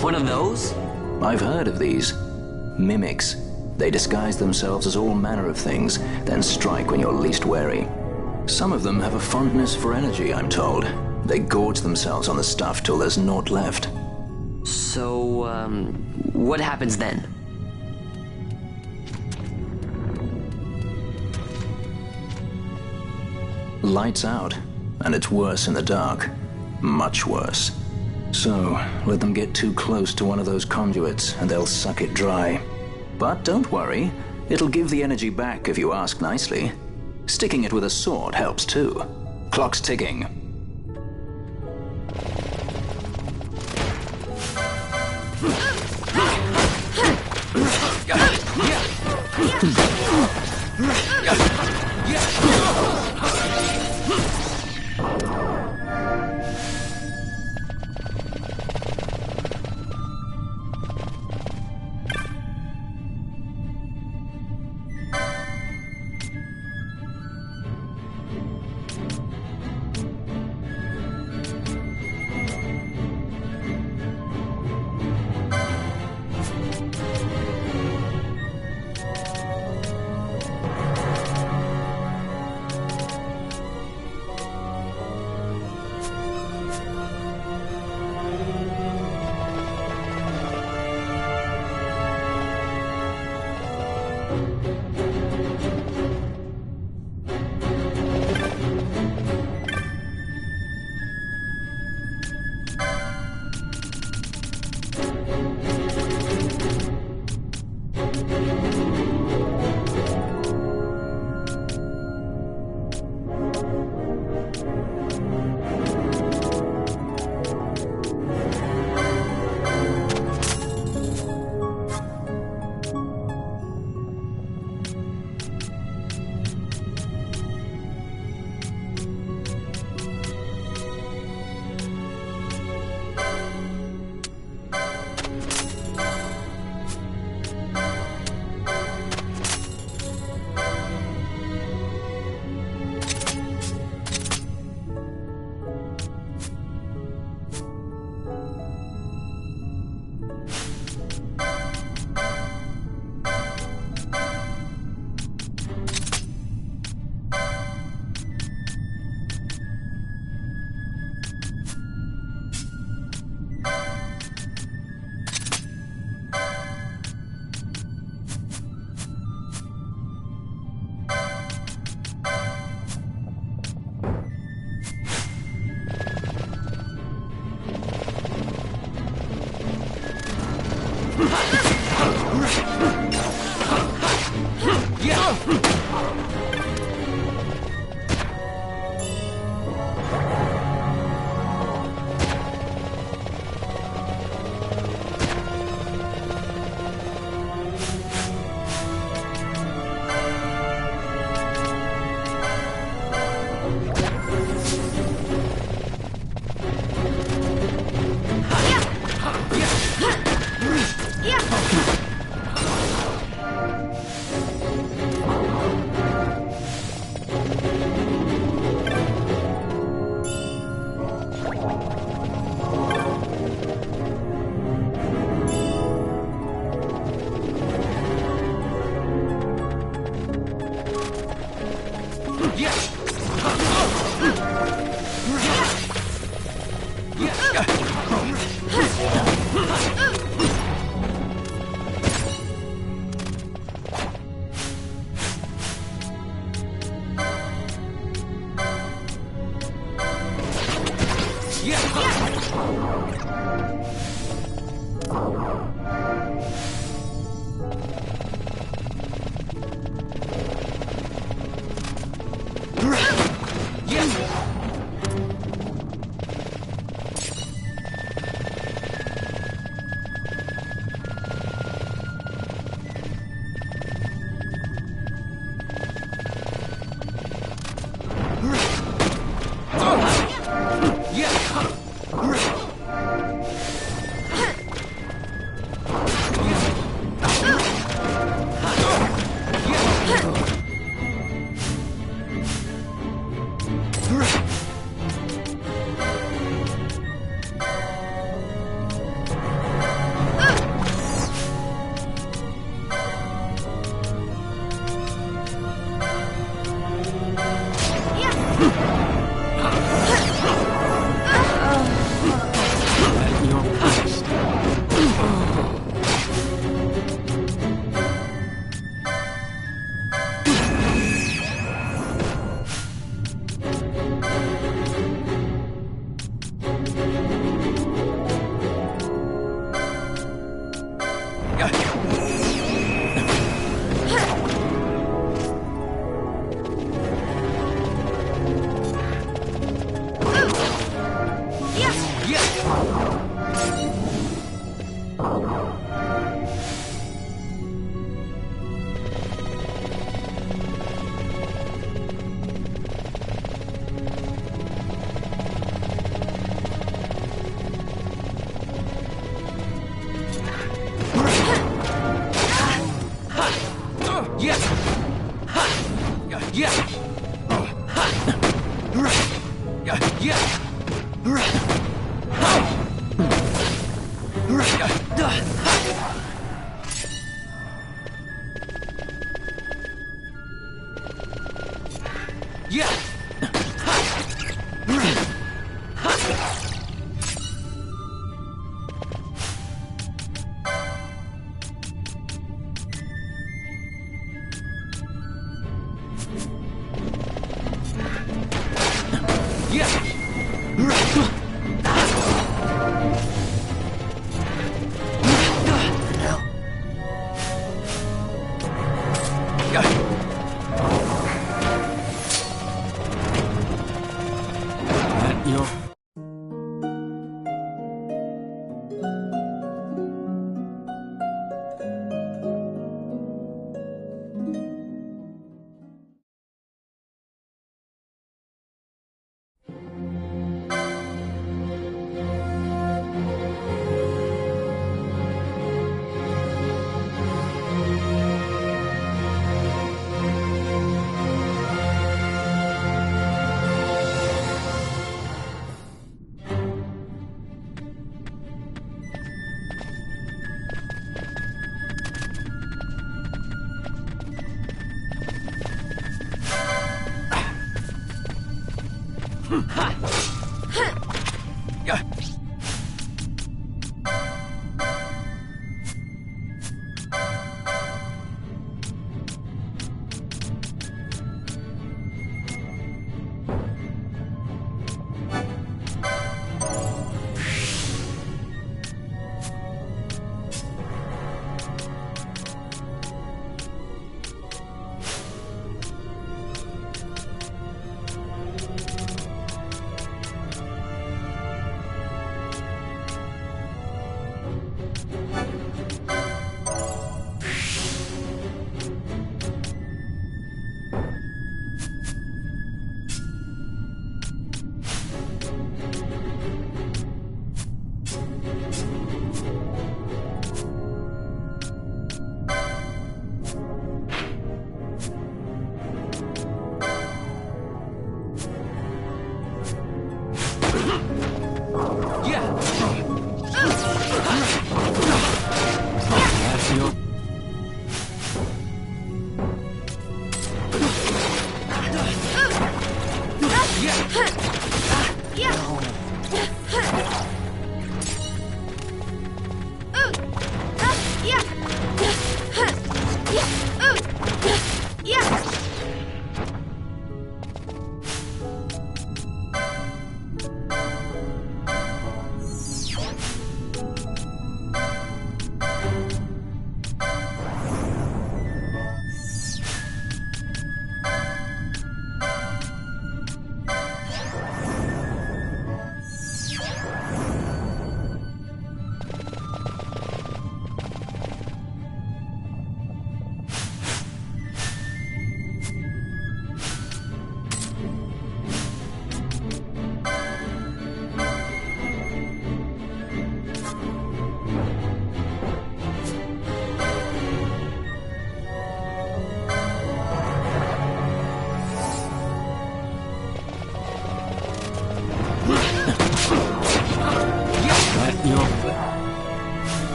One of those? I've heard of these. Mimics. They disguise themselves as all manner of things, then strike when you're least wary. Some of them have a fondness for energy, I'm told. They gorge themselves on the stuff till there's naught left. So, what happens then? Lights out, and it's worse in the dark. Much worse. So, let them get too close to one of those conduits, and they'll suck it dry. But don't worry, it'll give the energy back if you ask nicely. Sticking it with a sword helps too. Clock's ticking.